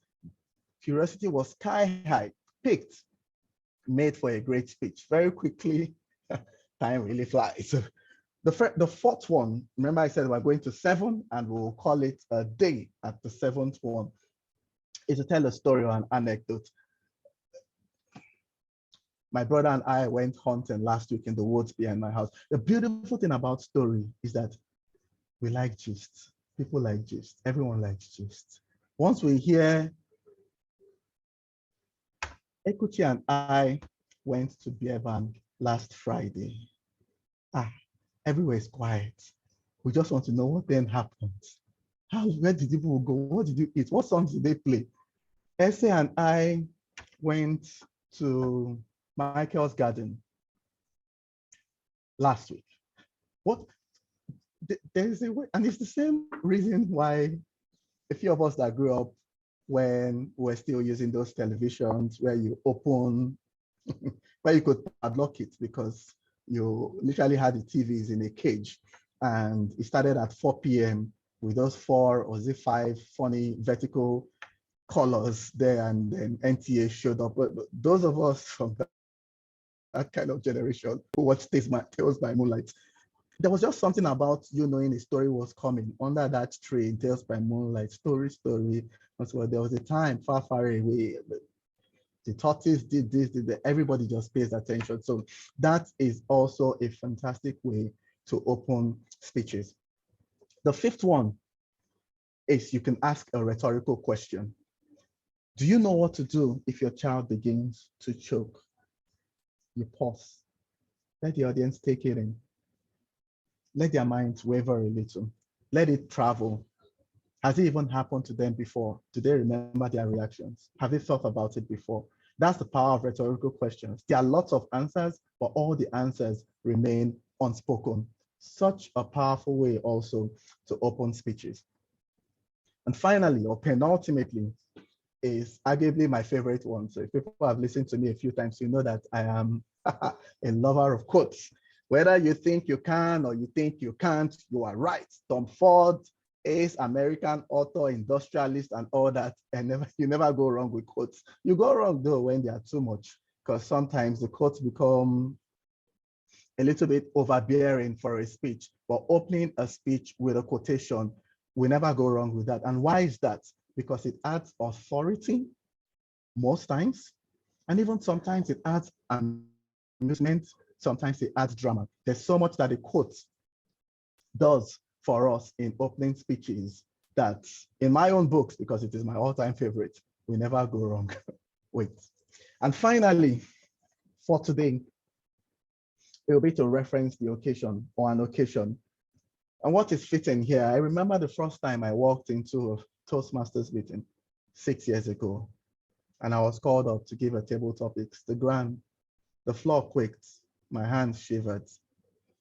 Curiosity was sky high, picked, made for a great speech. Very quickly, time really flies. The fourth one, remember I said we're going to 7 and we'll call it a day at the 7th one, is to tell a story or an anecdote. My brother and I went hunting last week in the woods behind my house. The beautiful thing about story is that we like gist. People like gist. Everyone likes gist. Once we hear, Ekuchi and I went to Beerban last Friday. Everywhere is quiet. We just want to know what then happened. Where did people go? What did you eat? What songs did they play? Ese and I went to Michael's garden last week. There's a way, and it's the same reason why a few of us that grew up when we're still using those televisions where you open, where you could padlock it because you literally had the TVs in a cage, and it started at 4 p.m. with those 4 or 5 funny vertical colors there, and then NTA showed up. But those of us from that kind of generation who watched Tales by Moonlight, there was just something about you knowing a story was coming under that tree, Tales by Moonlight, story. And so there was a time far away. The tortoise did this, did that. Everybody just pays attention. So that is also a fantastic way to open speeches. The fifth one is you can ask a rhetorical question. Do you know what to do if your child begins to choke? You pause. Let the audience take it in. Let their minds waver a little. Let it travel. Has it even happened to them before? Do they remember their reactions? Have they thought about it before? That's the power of rhetorical questions. There are lots of answers, but all the answers remain unspoken. Such a powerful way also to open speeches. And finally, or penultimately, is arguably my favorite one. So if people have listened to me a few times, you know that I am a lover of quotes. Whether you think you can or you think you can't, you are right. Tom Ford, ace American author, industrialist, and all that, and you never go wrong with quotes. You go wrong though when they are too much, because sometimes the quotes become a little bit overbearing for a speech, but opening a speech with a quotation, we never go wrong with that. And why is that? Because it adds authority most times, and even sometimes it adds amusement, sometimes it adds drama. There's so much that a quote does for us in opening speeches that in my own books, because it is my all-time favorite, we never go wrong with. And finally, for today, it will be to reference the occasion or an occasion. And what is fitting here, I remember the first time I walked into a Toastmasters meeting 6 years ago, and I was called up to give a table topics. The floor quaked, my hands shivered,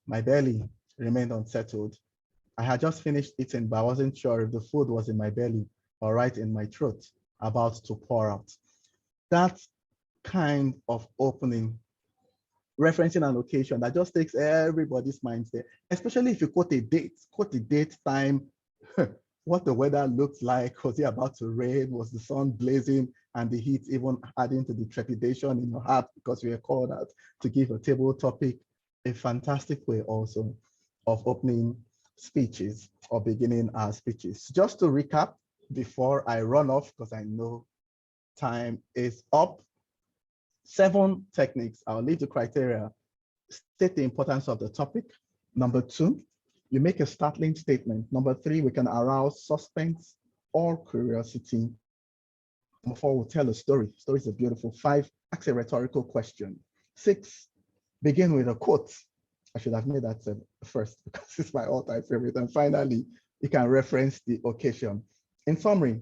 my belly remained unsettled. I had just finished eating, but I wasn't sure if the food was in my belly or right in my throat, about to pour out. That kind of opening, referencing an occasion, that just takes everybody's minds there, especially if you quote the date, time, what the weather looked like. Was it about to rain? Was the sun blazing and the heat even adding to the trepidation in your heart because you were called out to give a table topic? A fantastic way also of opening speeches or beginning our speeches. Just to recap before I run off, because I know time is up. 7 techniques. I'll leave the criteria. State the importance of the topic. Number 2, you make a startling statement. Number 3, we can arouse suspense or curiosity. Number 4, we'll tell a story. Stories are beautiful. 5, ask a rhetorical question. 6, begin with a quote. I should have made that first because it's my all-time favorite. And finally, you can reference the occasion. In summary,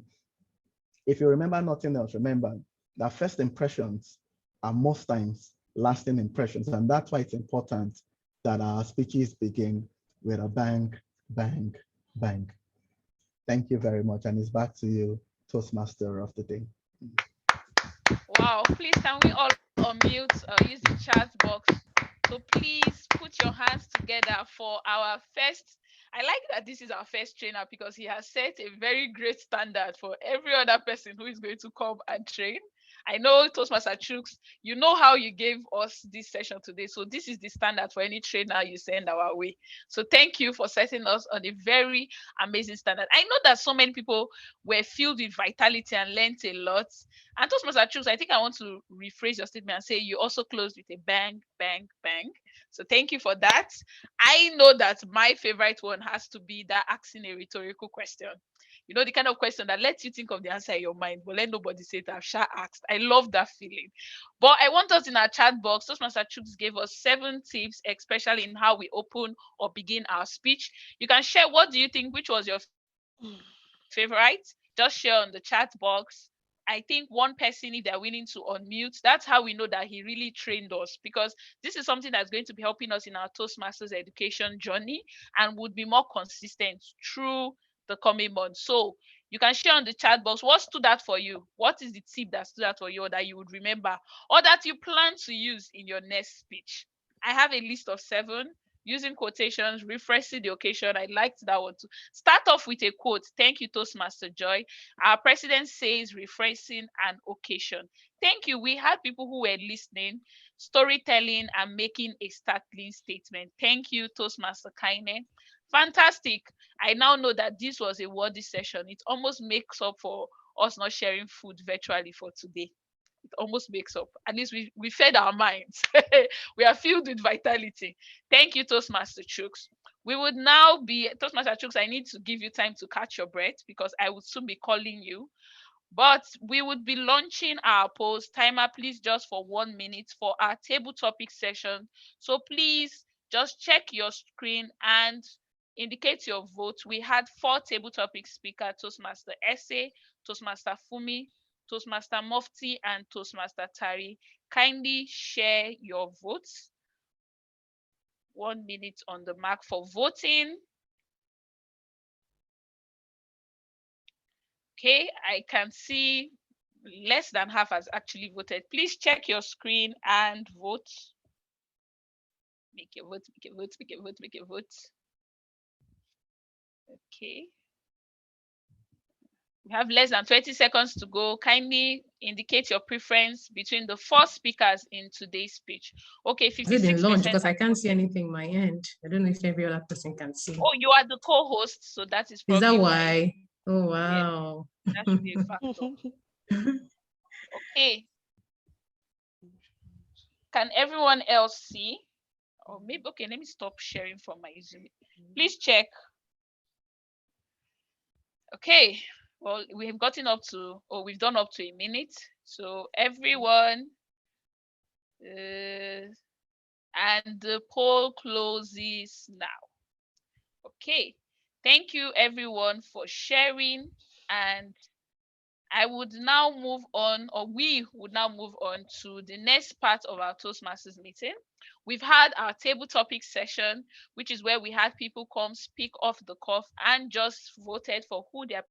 if you remember nothing else, remember that first impressions are most times lasting impressions. And that's why it's important that our speeches begin with a bang, bang, bang. Thank you very much. And it's back to you, Toastmaster of the day. Wow, please can we all unmute or use the chat box? So please put your hands together for our first. I like that this is our first trainer because he has set a very great standard for every other person who is going to come and train. I know Toastmaster Chooks, you know how you gave us this session today. So this is the standard for any trainer you send our way. So thank you for setting us on a very amazing standard. I know that so many people were filled with vitality and learned a lot. And Toastmaster Chooks, I think I want to rephrase your statement and say you also closed with a bang, bang, bang. So thank you for that. I know that my favorite one has to be that asking a rhetorical question. You know, the kind of question that lets you think of the answer in your mind, but let nobody say it. I've sure asked. I love that feeling. But I want us in our chat box. Toastmaster Chooks gave us 7 tips, especially in how we open or begin our speech. You can share what do you think, which was your favorite? Just share on the chat box. I think one person, if they're willing to unmute, that's how we know that he really trained us, because this is something that's going to be helping us in our Toastmasters education journey and would be more consistent through the coming months. So you can share on the chat box what stood out for you. What is the tip that stood out for you or that you would remember or that you plan to use in your next speech? I have a list of 7. using quotations, refreshing the occasion. I liked that one too. Start off with a quote. Thank you, Toastmaster Joy. Our president says refreshing an occasion. Thank you. We had people who were listening, storytelling, and making a startling statement. Thank you, Toastmaster Kaine. Fantastic. I now know that this was a worthy session. It almost makes up for us not sharing food virtually for today. It almost makes up. At least we fed our minds. We are filled with vitality. Thank you, Toastmaster Chooks. We would now be, Toastmaster Chooks, I need to give you time to catch your breath because I would soon be calling you. But we would be launching our post timer, please, just for 1 minute for our table topic session. So please just check your screen and indicate your vote. We had 4 table topic speakers: Toastmaster Essay, Toastmaster Fumi, Toastmaster Mufti, and Toastmaster Tari. Kindly share your votes. 1 minute on the mark for voting. Okay, I can see less than half has actually voted. Please check your screen and vote. Make your vote, make your vote, make your vote, make your vote. Okay. We have less than 20 seconds to go. Kindly indicate your preference between the 4 speakers in today's speech. Okay, 56%. Is it in launch? Because I can't see anything on my end. I don't know if every other person can see. Oh, you are the co-host, so that is probably Is that why? Oh, wow. Yeah, that should be a factor. Okay. Can everyone else see? Or maybe, okay, let me stop sharing from my Zoom. Please check. Okay, well, we have gotten up to, or we've done up to a minute. So everyone, and the poll closes now. Okay, thank you everyone for sharing, and I would now move on, or we would now move on to the next part of our Toastmasters meeting. We've had our table topic session, which is where we had people come speak off the cuff and just voted for who their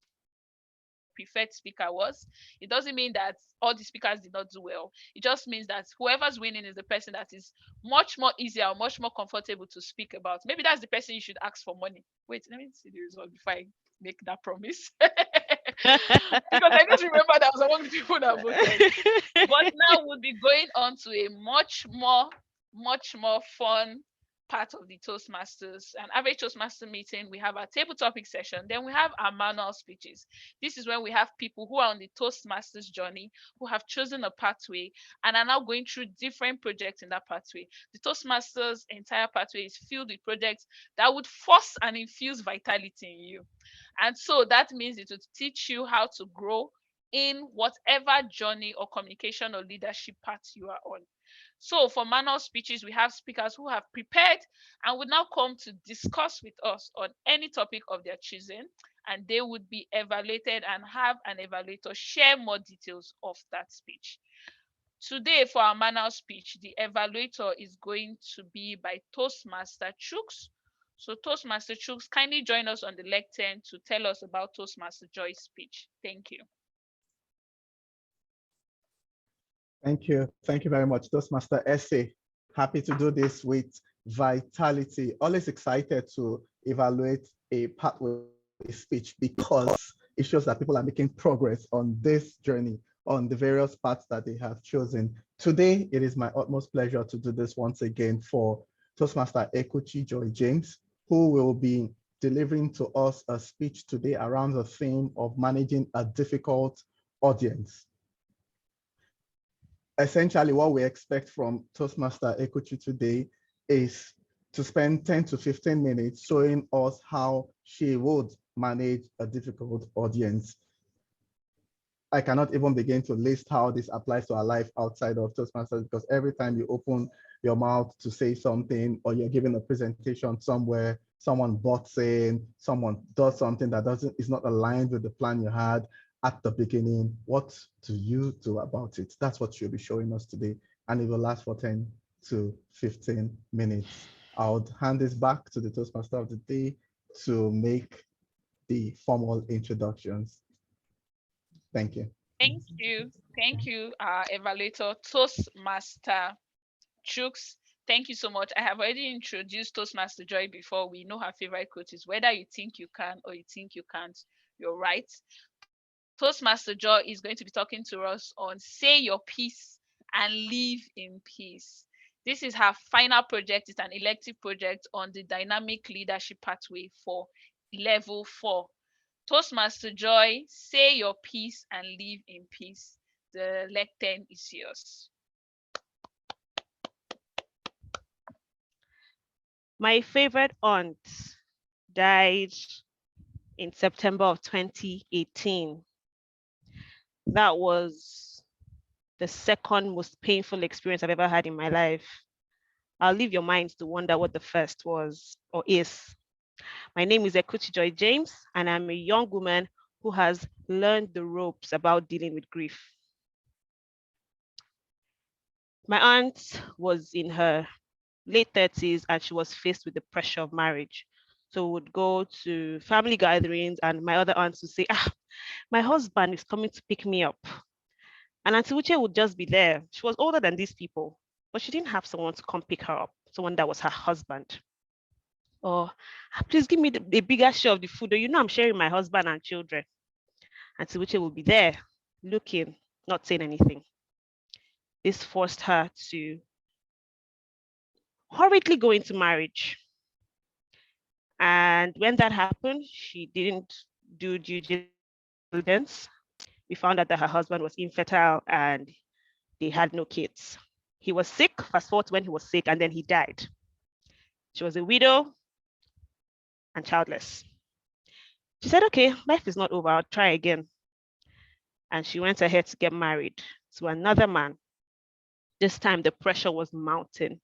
preferred speaker was. It doesn't mean that all the speakers did not do well. It just means that whoever's winning is the person that is much more easier or much more comfortable to speak about. Maybe that's the person you should ask for money. Wait, let me see the result before I make that promise. Because I just remember that I was among the people that voted. But now we'll be going on to a much more fun part of the Toastmasters. An average Toastmaster meeting, we have our table topic session, then we have our manual speeches. This is when we have people who are on the Toastmasters journey, who have chosen a pathway and are now going through different projects in that pathway. The Toastmasters entire pathway is filled with projects that would force and infuse vitality in you. And so that means it would teach you how to grow in whatever journey or communication or leadership path you are on. So for manual speeches, we have speakers who have prepared and would now come to discuss with us on any topic of their choosing, and they would be evaluated and have an evaluator share more details of that speech. Today, for our manual speech, the evaluator is going to be by Toastmaster Chooks. So Toastmaster Chooks, kindly join us on the lectern to tell us about Toastmaster Joy's speech. Thank you. Thank you. Thank you very much, Toastmaster Essay. Happy to do this with vitality. Always excited to evaluate a pathway speech because it shows that people are making progress on this journey, on the various paths that they have chosen. Today, it is my utmost pleasure to do this once again for Toastmaster Ekuchi Joy James, who will be delivering to us a speech today around the theme of managing a difficult audience. Essentially, what we expect from Toastmaster Ekuchi today is to spend 10 to 15 minutes showing us how she would manage a difficult audience. I cannot even begin to list how this applies to our life outside of Toastmasters, because every time you open your mouth to say something or you're giving a presentation somewhere, someone butts in, someone does something that is not aligned with the plan you had at the beginning. What do you do about it? That's what she'll be showing us today, and it will last for 10 to 15 minutes. I would hand this back to the Toastmaster of the day to make the formal introductions. Thank you. Thank you. Thank you, evaluator Toastmaster Chooks. Thank you so much. I have already introduced Toastmaster Joy before. We know her favorite quote is, whether you think you can or you think you can't, you're right. Toastmaster Joy is going to be talking to us on say your piece and live in peace. This is her final project. It's an elective project on the dynamic leadership pathway for level 4. Toastmaster Joy, say your piece and live in peace. The lectern is yours. My favorite aunt died in September of 2018. That was the second most painful experience I've ever had in my life. I'll leave your minds to wonder what the first was or is. My name is Ekuchi Joy James, and I'm a young woman who has learned the ropes about dealing with grief. My aunt was in her late 30s and she was faced with the pressure of marriage. So we would go to family gatherings and my other aunts would say, my husband is coming to pick me up. And Auntie Uche would just be there. She was older than these people, but she didn't have someone to come pick her up, someone that was her husband. Or, please give me a bigger share of the food, or I'm sharing my husband and children. Auntie Uche would be there, looking, not saying anything. This forced her to hurriedly go into marriage. And when that happened, she didn't do due diligence. We found out that her husband was infertile and they had no kids. He was sick, fast forward when he was sick, and then he died. She was a widow and childless. She said, okay, life is not over, I'll try again. And she went ahead to get married to another man. This time the pressure was mounting.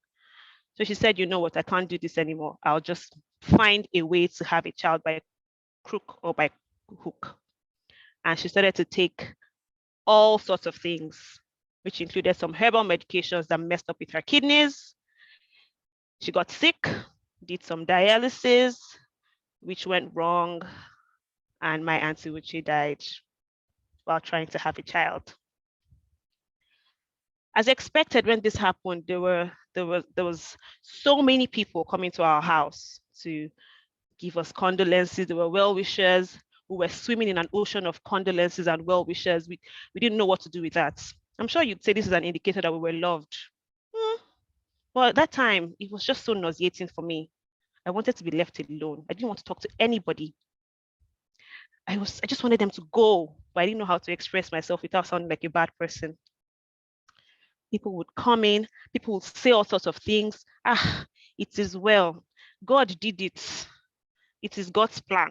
So she said, you know what, I can't do this anymore. I'll just find a way to have a child by crook or by hook. And she started to take all sorts of things, which included some herbal medications that messed up with her kidneys. She got sick, did some dialysis, which went wrong. And my Auntie Uche died while trying to have a child. As expected, when this happened, there was so many people coming to our house to give us condolences. There were well-wishers. We were swimming in an ocean of condolences and well-wishers. We didn't know what to do with that. I'm sure you'd say this is an indicator that we were loved. But at that time, it was just so nauseating for me. I wanted to be left alone. I didn't want to talk to anybody. I just wanted them to go, but I didn't know how to express myself without sounding like a bad person. People would come in, people would say all sorts of things. It is well. God did it. It is God's plan.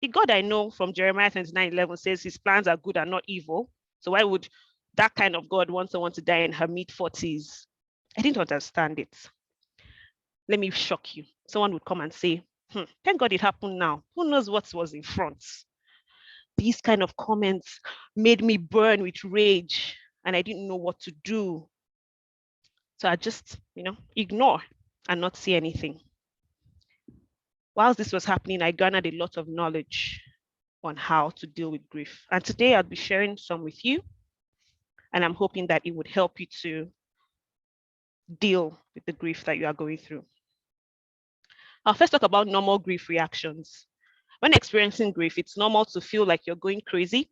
The God I know from Jeremiah 29:11 says his plans are good and not evil. So why would that kind of God want someone to die in her mid-40s? I didn't understand it. Let me shock you. Someone would come and say, thank God it happened now. Who knows what was in front? These kind of comments made me burn with rage and I didn't know what to do. So I just, ignore and not see anything. Whilst this was happening, I garnered a lot of knowledge on how to deal with grief. And today I'll be sharing some with you. And I'm hoping that it would help you to deal with the grief that you are going through. I'll first talk about normal grief reactions. When experiencing grief, it's normal to feel like you're going crazy,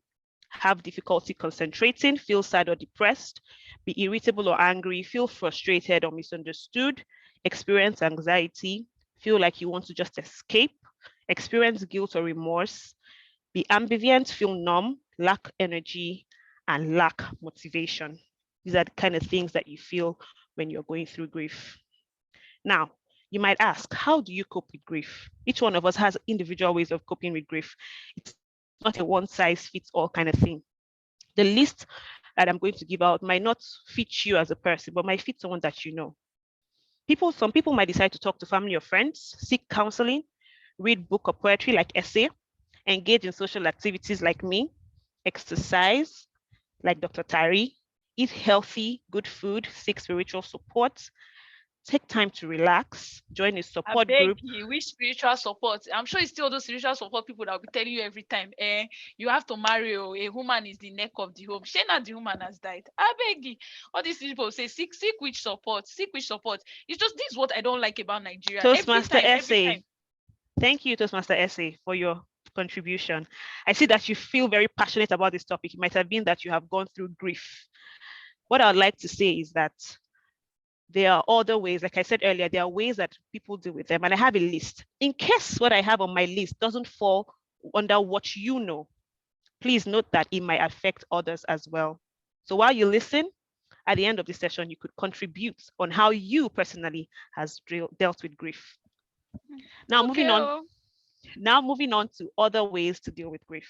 have difficulty concentrating, feel sad or depressed, be irritable or angry, feel frustrated or misunderstood, experience anxiety, feel like you want to just escape, experience guilt or remorse, be ambivient, feel numb, lack energy, and lack motivation. These are the kind of things that you feel when you're going through grief. Now, you might ask, how do you cope with grief? Each one of us has individual ways of coping with grief. It's not a one-size-fits-all kind of thing. The list that I'm going to give out might not fit you as a person, but might fit someone that you know. Some people might decide to talk to family or friends, seek counseling, read book or poetry like essay, engage in social activities like me, exercise like Dr. Tari, eat healthy, good food, seek spiritual support, take time to relax, join a I support beg group. you, which spiritual support? I'm sure it's still those spiritual support people that will be telling you every time, you have to marry, or a woman is the neck of the home. She not the woman has died. I beg you. All these people say, seek which support, seek which support. It's just, this is what I don't like about Nigeria. Toastmaster Every time. Essay. Thank you, Toastmaster Essay, for your contribution. I see that you feel very passionate about this topic. It might have been that you have gone through grief. What I'd like to say is that there are other ways, like I said earlier, there are ways that people deal with them, and I have a list. In case what I have on my list doesn't fall under what you know, please note that it might affect others as well. So while you listen, at the end of the session, you could contribute on how you personally has dealt with grief. Now, moving on to other ways to deal with grief.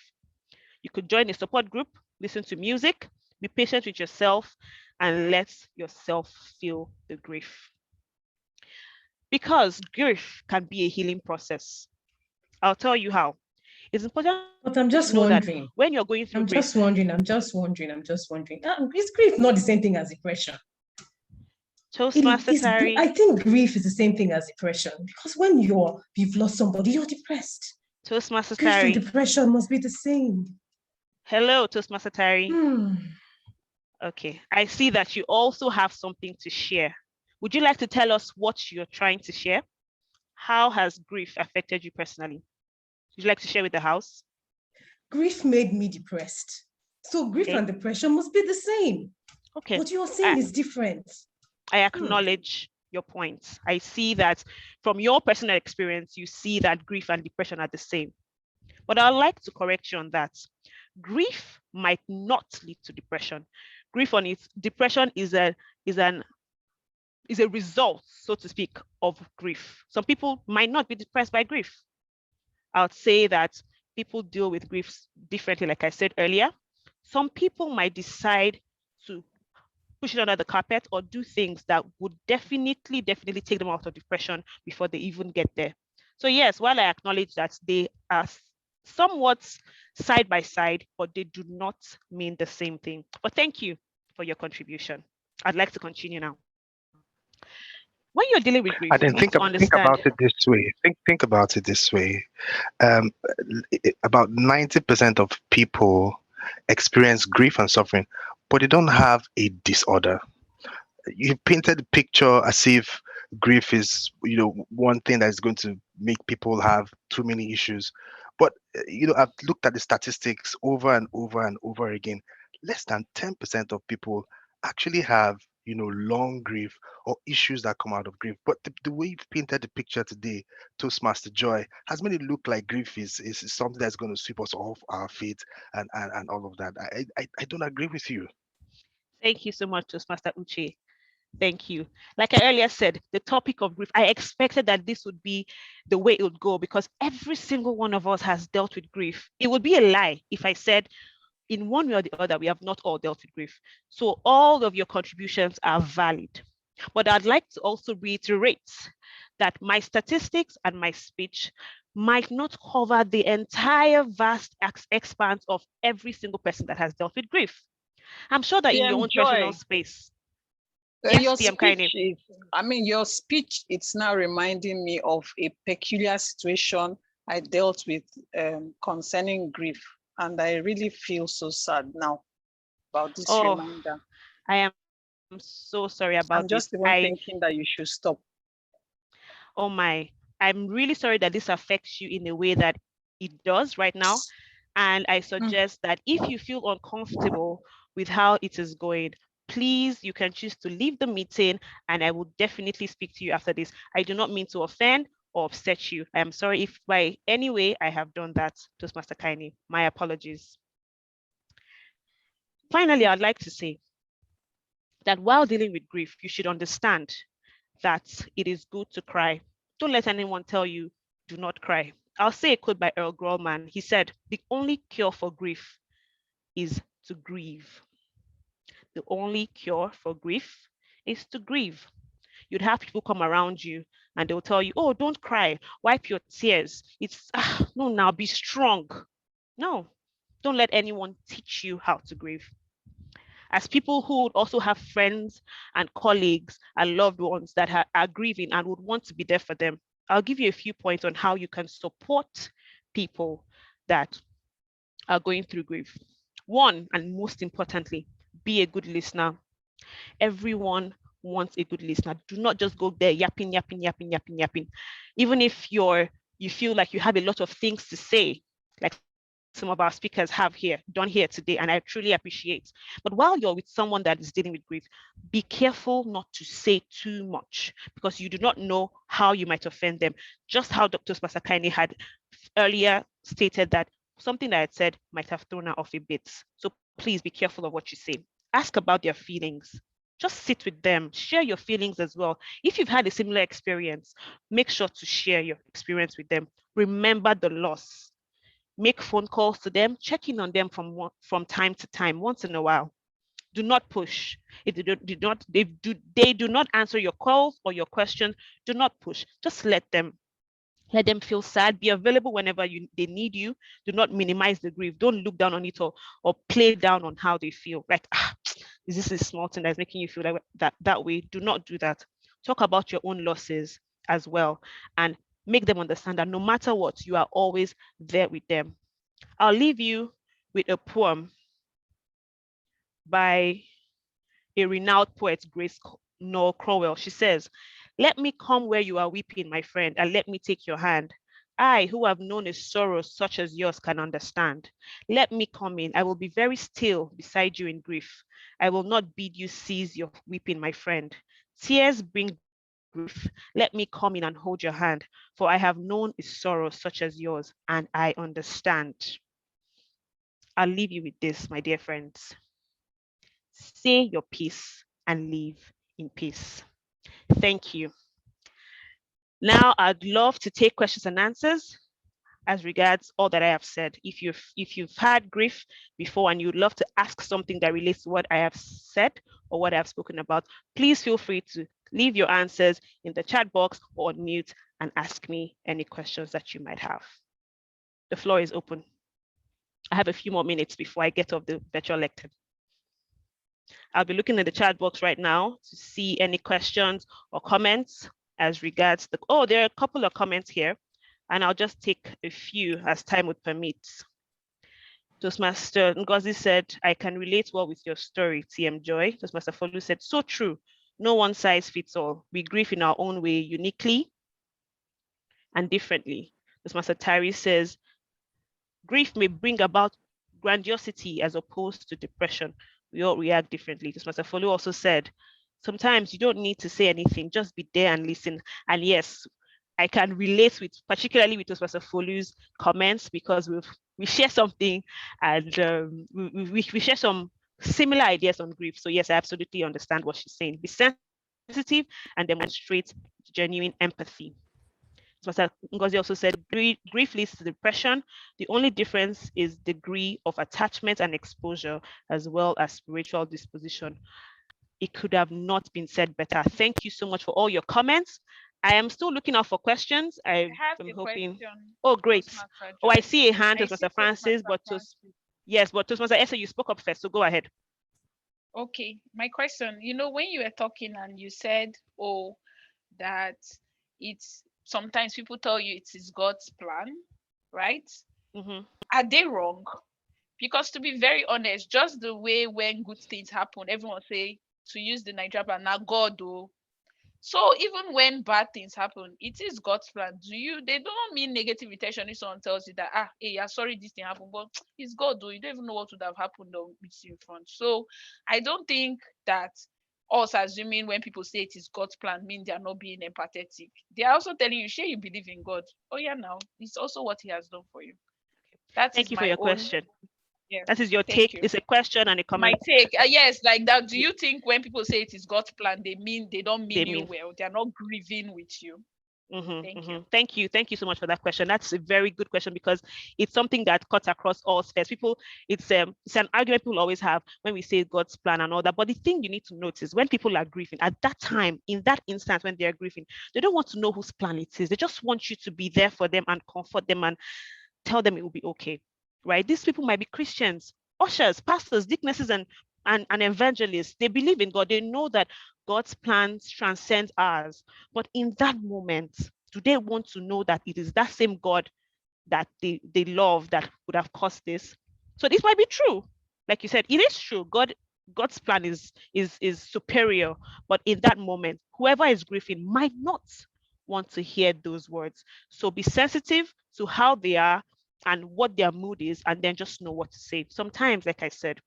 You could join a support group, listen to music, be patient with yourself, and let yourself feel the grief. Because grief can be a healing process. I'll tell you how. It's important. But I'm just wondering, when you're going through grief. I'm just wondering. Is grief not the same thing as depression? Toastmaster Tari. I think grief is the same thing as depression, because when you've lost somebody, you're depressed. Toastmaster Grief Tari. and depression must be the same. Hello, Toastmaster Tari. Okay, I see that you also have something to share. Would you like to tell us what you're trying to share? How has grief affected you personally? Would you like to share with the house? Grief made me depressed. So grief and depression must be the same. Okay. What you're saying is different. I acknowledge your point. I see that from your personal experience, you see that grief and depression are the same. But I'd like to correct you on that. Grief might not lead to depression. Depression is a result, so to speak, of grief. Some people might not be depressed by grief. I would say that people deal with grief differently, like I said earlier. Some people might decide to push it under the carpet or do things that would definitely take them out of depression before they even get there. So yes, while I acknowledge that they are somewhat side by side, but they do not mean the same thing. But thank you for your contribution. I'd like to continue now. When you're dealing with grief, I didn't think about it this way. Think about it this way. About 90% of people experience grief and suffering, but they don't have a disorder. You painted the picture as if grief is, one thing that is going to make people have too many issues. But, I've looked at the statistics over and over and over again. Less than 10% of people actually have, long grief or issues that come out of grief. But the way you've painted the picture today, Toastmaster Joy, has made it look like grief is something that's going to sweep us off our feet and all of that. I don't agree with you. Thank you so much, Toastmaster Uche. Thank you. Like I earlier said, the topic of grief, I expected that this would be the way it would go because every single one of us has dealt with grief. It would be a lie if I said in one way or the other, we have not all dealt with grief. So all of your contributions are valid. But I'd like to also reiterate that my statistics and my speech might not cover the entire vast expanse of every single person that has dealt with grief. I'm sure that in your own personal space. Your speech, it's now reminding me of a peculiar situation I dealt with concerning grief. And I really feel so sad now about this reminder. I am so sorry about I'm just thinking that you should stop. Oh my, I'm really sorry that this affects you in a way that it does right now. And I suggest that if you feel uncomfortable with how it is going, please, you can choose to leave the meeting and I will definitely speak to you after this. I do not mean to offend or upset you. I am sorry if by any way I have done that, Toastmaster Kaini. My apologies. Finally, I'd like to say that while dealing with grief, you should understand that it is good to cry. Don't let anyone tell you, do not cry. I'll say a quote by Earl Grolman. He said, the only cure for grief is to grieve. The only cure for grief is to grieve. You'd have people come around you and they'll tell you, oh, don't cry, wipe your tears. It's, no, now be strong. No, don't let anyone teach you how to grieve. as people who would also have friends and colleagues and loved ones that are grieving and would want to be there for them, I'll give you a few points on how you can support people that are going through grief. One, and most importantly, be a good listener. Everyone wants a good listener. Do not just go there yapping. Even if you feel like you have a lot of things to say, like some of our speakers have done here today, and I truly appreciate. But while you're with someone that is dealing with grief, be careful not to say too much, because you do not know how you might offend them. Just how Dr. Toastmaster had earlier stated that something that I had said might have thrown her off a bit. So please be careful of what you say. Ask about their feelings. Just sit with them, share your feelings as well. If you've had a similar experience, make sure to share your experience with them. Remember the loss. Make phone calls to them, check in on them from time to time, once in a while. Do not push. If they do not answer your calls or your questions, do not push. Just let them feel sad. Be available whenever they need you. Do not minimize the grief. Don't look down on it or play down on how they feel. Like, is this a small thing that's making you feel like that way? Do not do that. Talk about your own losses as well, and make them understand that no matter what, you are always there with them. I'll leave you with a poem by a renowned poet, Grace Noel Crowell. She says, "Let me come where you are weeping, my friend, and let me take your hand. I, who have known a sorrow such as yours, can understand. Let me come in. I will be very still beside you in grief. I will not bid you cease your weeping, my friend. Tears bring grief. Let me come in and hold your hand, for I have known a sorrow such as yours, and I understand." I'll leave you with this, my dear friends. Say your piece and live in peace. Thank you. Now I'd love to take questions and answers as regards all that I have said. If you've had grief before and you'd love to ask something that relates to what I have said or what I've spoken about, please feel free to leave your answers in the chat box or unmute and ask me any questions that you might have. The floor is open. I have a few more minutes before I get off the virtual lectern. I'll be looking at the chat box right now to see any questions or comments as regards there are a couple of comments here, and I'll just take a few as time would permit. Toastmaster Ngozi said, "I can relate well with your story, TM Joy." Toastmaster Folu said, "So true. No one size fits all. We grieve in our own way, uniquely and differently." Toastmaster Tari says, "Grief may bring about grandiosity as opposed to depression. We all react differently." Toastmaster Folu also said, "Sometimes you don't need to say anything, just be there and listen." And yes, I can relate particularly with Toastmaster Folu's comments, because we share something, and we share some similar ideas on grief. So yes, I absolutely understand what she's saying. Be sensitive and demonstrate genuine empathy. Toastmaster Ngozi also said, "Grief leads to depression. The only difference is degree of attachment and exposure, as well as spiritual disposition." It could have not been said better. Thank you so much for all your comments. I am still looking out for questions. I'm hoping. Question, oh, great. Oh, I see a hand, Toastmaster Francis, but Toastmaster Esther, you spoke up first, so go ahead. Okay, my question, when you were talking and you said, that it's sometimes people tell you it is God's plan, right? Mm-hmm. Are they wrong? Because to be very honest, just the way when good things happen, everyone say, to use the Nigeria plan, now God, oh. So even when bad things happen, it is God's plan. They don't mean negative intention if someone tells you that, hey, yeah, sorry, this thing happened, but it's God, though. You don't even know what would have happened with you in front. So I don't think that us assuming when people say it is God's plan mean they are not being empathetic. They are also telling you, sure, you believe in God. Oh yeah, now it's also what He has done for you. Thank you for your question. Yes, that is your take. It's a question and a comment. My take, yes, like that. Do you think when people say it is God's plan, they don't mean you well? They are not grieving with you. Mm-hmm, Thank you so much for that question. That's a very good question, because it's something that cuts across all spheres. It's an argument people always have when we say God's plan and all that. But the thing you need to notice, when people are grieving at that time, in that instance when they are grieving, they don't want to know whose plan it is. They just want you to be there for them and comfort them and tell them it will be okay, right? These people might be Christians, ushers, pastors, deaconesses, and an evangelist. They believe in God. They know that God's plans transcend ours. But in that moment, do they want to know that it is that same God that they love that would have caused this? So this might be true. Like you said, it is true. God's plan is superior. But in that moment, whoever is grieving might not want to hear those words. So be sensitive to how they are and what their mood is, and then just know what to say. Sometimes, like I said,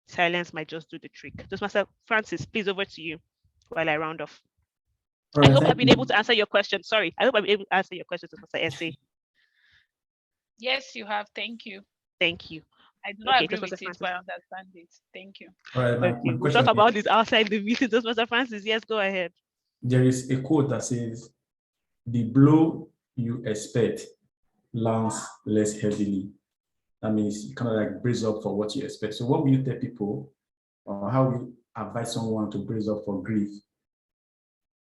silence might just do the trick. Toastmaster Francis, please, over to you while I round off. All right, I hope I've thank been you. able to answer your question. Sorry, I hope I've been able to answer your question, Toastmaster Essay. Yes, you have. Thank you. Thank you. I do not Okay, agree with Toastmaster it, but Francis. I understand it. Thank you. All right, Okay, my we'll question talk about is, this outside the meeting. Toastmaster Francis, yes, go ahead. there is a quote that says, "The blow you expect lands less heavily." That means you kind of like brace up for what you expect. So what will you tell people, or how will you advise someone to brace up for grief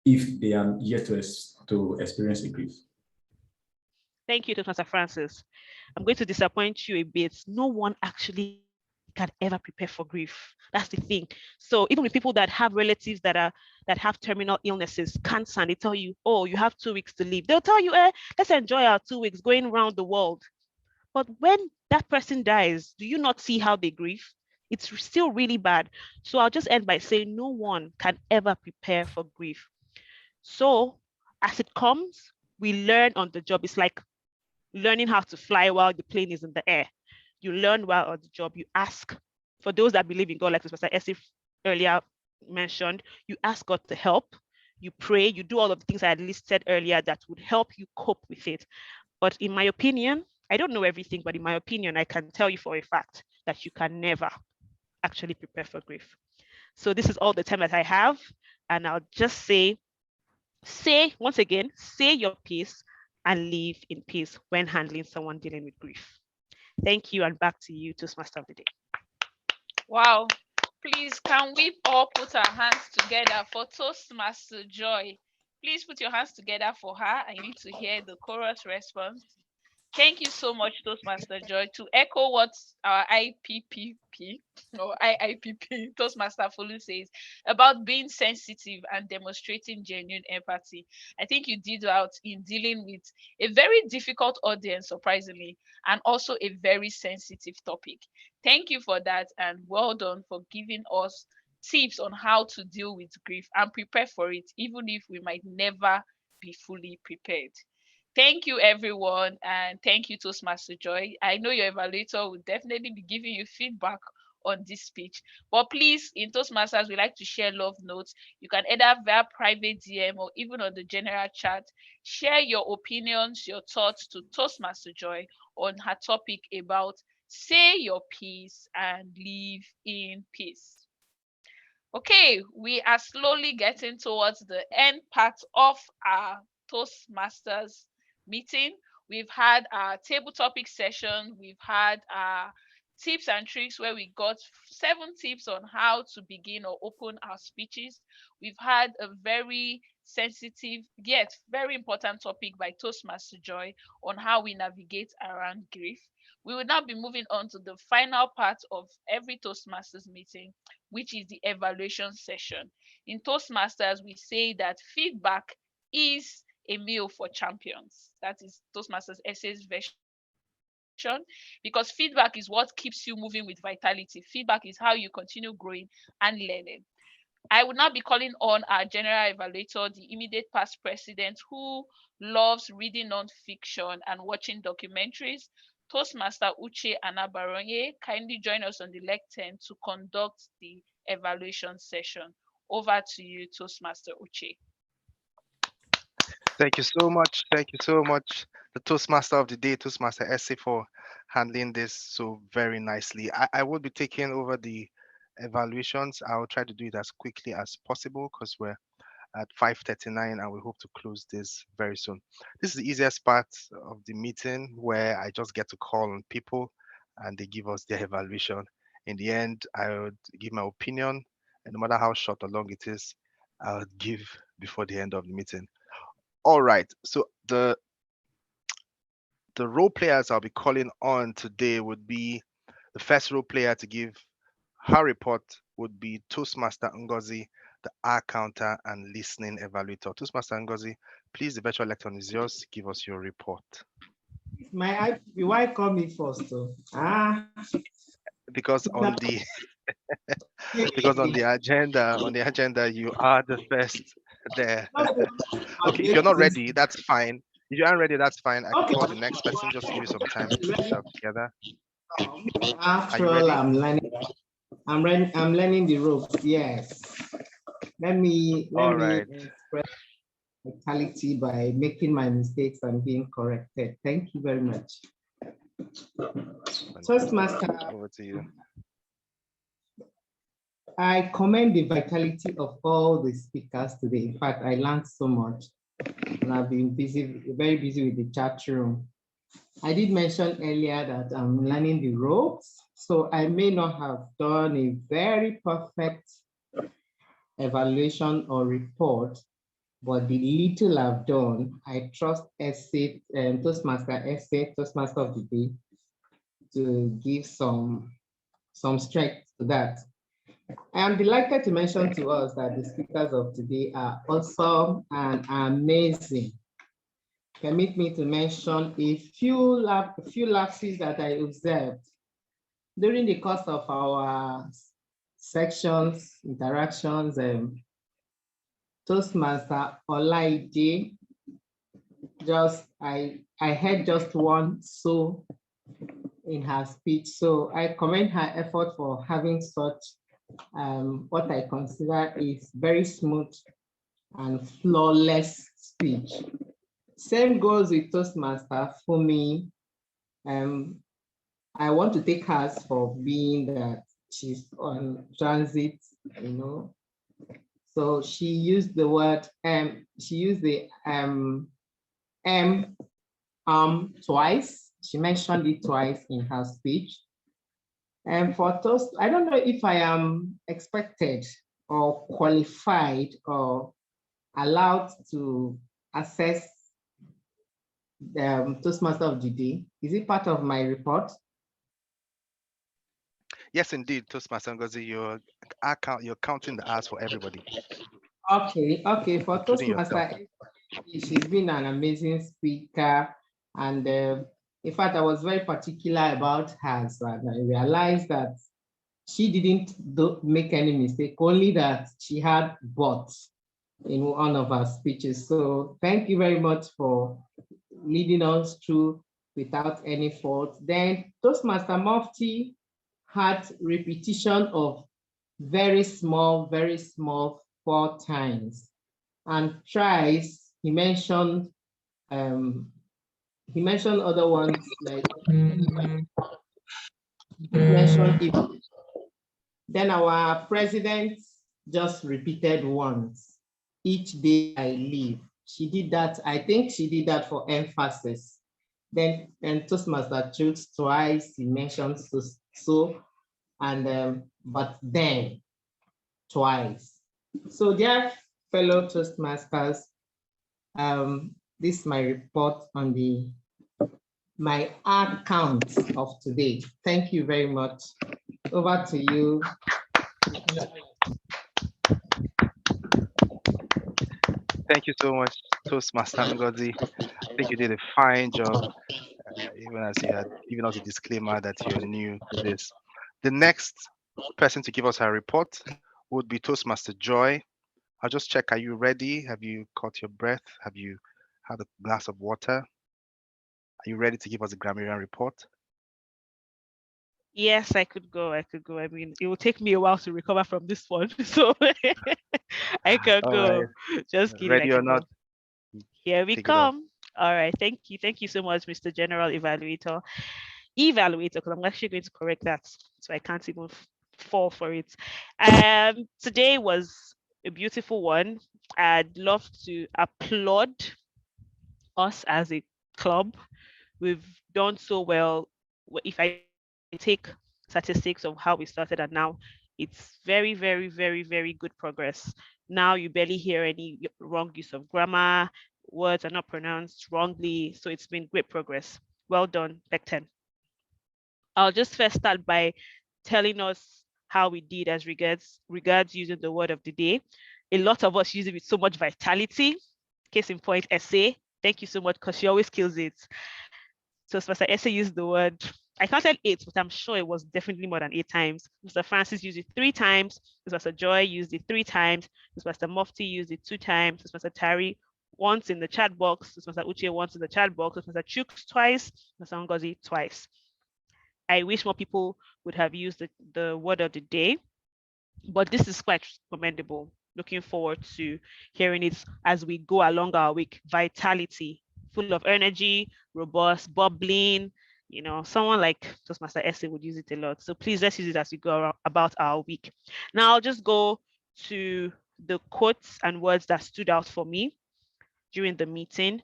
if they are yet to experience a grief? Thank you, Toastmaster Francis. I'm going to disappoint you a bit. No one actually can ever prepare for grief. That's the thing. So even with people that have relatives that have terminal illnesses, cancer, and they tell you, oh, you have 2 weeks to live. They'll tell you, let's enjoy our 2 weeks going around the world. But when that person dies, do you not see how they grieve? It's still really bad. So I'll just end by saying no one can ever prepare for grief. So as it comes, we learn on the job. It's like learning how to fly while the plane is in the air. You learn while on the job. You ask, for those that believe in God, like Mr. Esif earlier mentioned, you ask God to help, you pray, you do all of the things I had listed earlier that would help you cope with it. But in my opinion, I don't know everything, but in my opinion, I can tell you for a fact that you can never actually prepare for grief. So this is all the time that I have. And I'll just say once again, say your piece and live in peace when handling someone dealing with grief. Thank you, and back to you, Toastmaster of the Day. Wow. Please, can we all put our hands together for Toastmaster Joy? Please put your hands together for her. I need to hear the chorus response. Thank you so much, Toastmaster Joy. To echo what our IPPP or IIPP Toastmaster Fulu says about being sensitive and demonstrating genuine empathy. I think you did out in dealing with a very difficult audience, surprisingly, and also a very sensitive topic. Thank you for that, and well done for giving us tips on how to deal with grief and prepare for it, even if we might never be fully prepared. Thank you, everyone, and thank you, Toastmaster Joy. I know your evaluator will definitely be giving you feedback on this speech, but please, in Toastmasters, we like to share love notes. You can either via private DM or even on the general chat, share your opinions, your thoughts to Toastmaster Joy on her topic about say your piece and live in peace. Okay, we are slowly getting towards the end part of our Toastmasters meeting. We've had our table topic session. We've had our tips and tricks where we got 7 tips on how to begin or open our speeches. We've had a very sensitive yet very important topic by Toastmaster Joy on how we navigate around grief. We will now be moving on to the final part of every Toastmasters meeting, which is the evaluation session. In Toastmasters, we say that feedback is a meal for champions. That is Toastmasters Essay's version, because feedback is what keeps you moving with vitality. Feedback is how you continue growing and learning. I would now be calling on our general evaluator, the immediate past president, who loves reading non-fiction and watching documentaries, Toastmaster Uche Anabaronye. Kindly join us on the lectern to conduct the evaluation session. Over to you, Toastmaster Uche. Thank you so much. Thank you so much, the Toastmaster of the Day, Toastmaster Essay, for handling this so very nicely. I will be taking over the evaluations. I'll try to do it as quickly as possible because we're at 5:39 and we hope to close this very soon. This is the easiest part of the meeting where I just get to call on people and they give us their evaluation. In the end, I would give my opinion, and no matter how short or long it is, I would give before the end of the meeting. All right, so the role players I'll be calling on today would be the first role player to give her report would be Toastmaster Ngozi, the R counter and listening evaluator. Toastmaster Ngozi, please, the virtual lectern is yours. Give us your report. Why call me first? Though? Because on the agenda you are the first there. Okay, if you're not ready, that's fine. If you aren't ready, that's fine. I can call the next person just to give you some time to put yourself together. After all, I'm learning the ropes. Yes. Let me express vitality by making my mistakes and being corrected. Thank you very much. Toastmaster, over to you. I commend the vitality of all the speakers today. In fact, I learned so much, and I've been very busy with the chat room. I did mention earlier that I'm learning the ropes, so I may not have done a very perfect evaluation or report, but the little I've done, I trust Toastmaster of the day, to give some strength to that. I am delighted to mention to us that the speakers of today are awesome and amazing. Permit me to mention a few lapses that I observed during the course of our sections, interactions. Toastmaster Olaide, I heard just one so in her speech. So I commend her effort for having such what I consider is very smooth and flawless speech. Same goes with Toastmaster. For me, I want to take hers for being that she's on transit, you know. So she used the word she used the twice. She mentioned it twice in her speech. And for Toast, I don't know if I am expected or qualified or allowed to assess the Toastmaster of the day. Is it part of my report? Yes, indeed, Toastmaster Ngozi, you're counting the hours for everybody. Okay. For Toastmaster, she's been an amazing speaker, and in fact, I was very particular about hers, and I realized that she didn't make any mistake, only that she had but in one of her speeches. So thank you very much for leading us through without any fault. Then Toastmaster Mufti had repetition of very small 4 times, and thrice he mentioned other ones like mentioned it. Then our president just repeated once, each day I live. She did that, I think she did that for emphasis. Then Toastmaster chose twice, he mentioned so and but then twice. So dear fellow Toastmasters, this is my report on my account of today. Thank you very much. Over to you. Thank you so much, Toastmaster Ngozi. I think you did a fine job, even as you had given us a disclaimer that you're new to this. The next person to give us her report would be Toastmaster Joy. I'll just check, are you ready? Have you caught your breath? Have you had a glass of water? Are you ready to give us a grammarian report? Yes, I could go. I mean, it will take me a while to recover from this one, so I can go. Right. Just kidding. Ready or not? Here we come. All right. Thank you so much, Mr. General Evaluator, because I'm actually going to correct that, so I can't even fall for it. Today was a beautiful one. I'd love to applaud us as a club. We've done so well. If I take statistics of how we started and now, it's very, very, very, very good progress. Now you barely hear any wrong use of grammar, words are not pronounced wrongly, so it's been great progress. Well done, Pecten. I'll just first start by telling us how we did as regards using the word of the day. A lot of us use it with so much vitality. Case in point, essay. Thank you so much, because she always kills it. Toastmaster essay used the word, I counted 8, but I'm sure it was definitely more than 8 times. Mr. Francis used it 3 times. Mr. Joy used it 3 times. Mr. Mufti used it 2 times. Mr. Tari once in the chat box. Mr. Uche once in the chat box. Mr. Chooks twice. Mr. Ngozi twice. I wish more people would have used the word of the day, but this is quite commendable. Looking forward to hearing it as we go along our week. Vitality, full of energy, robust, bubbling. You know, someone like Toastmaster Essay would use it a lot. So please, let's use it as we go about our week. Now I'll just go to the quotes and words that stood out for me during the meeting.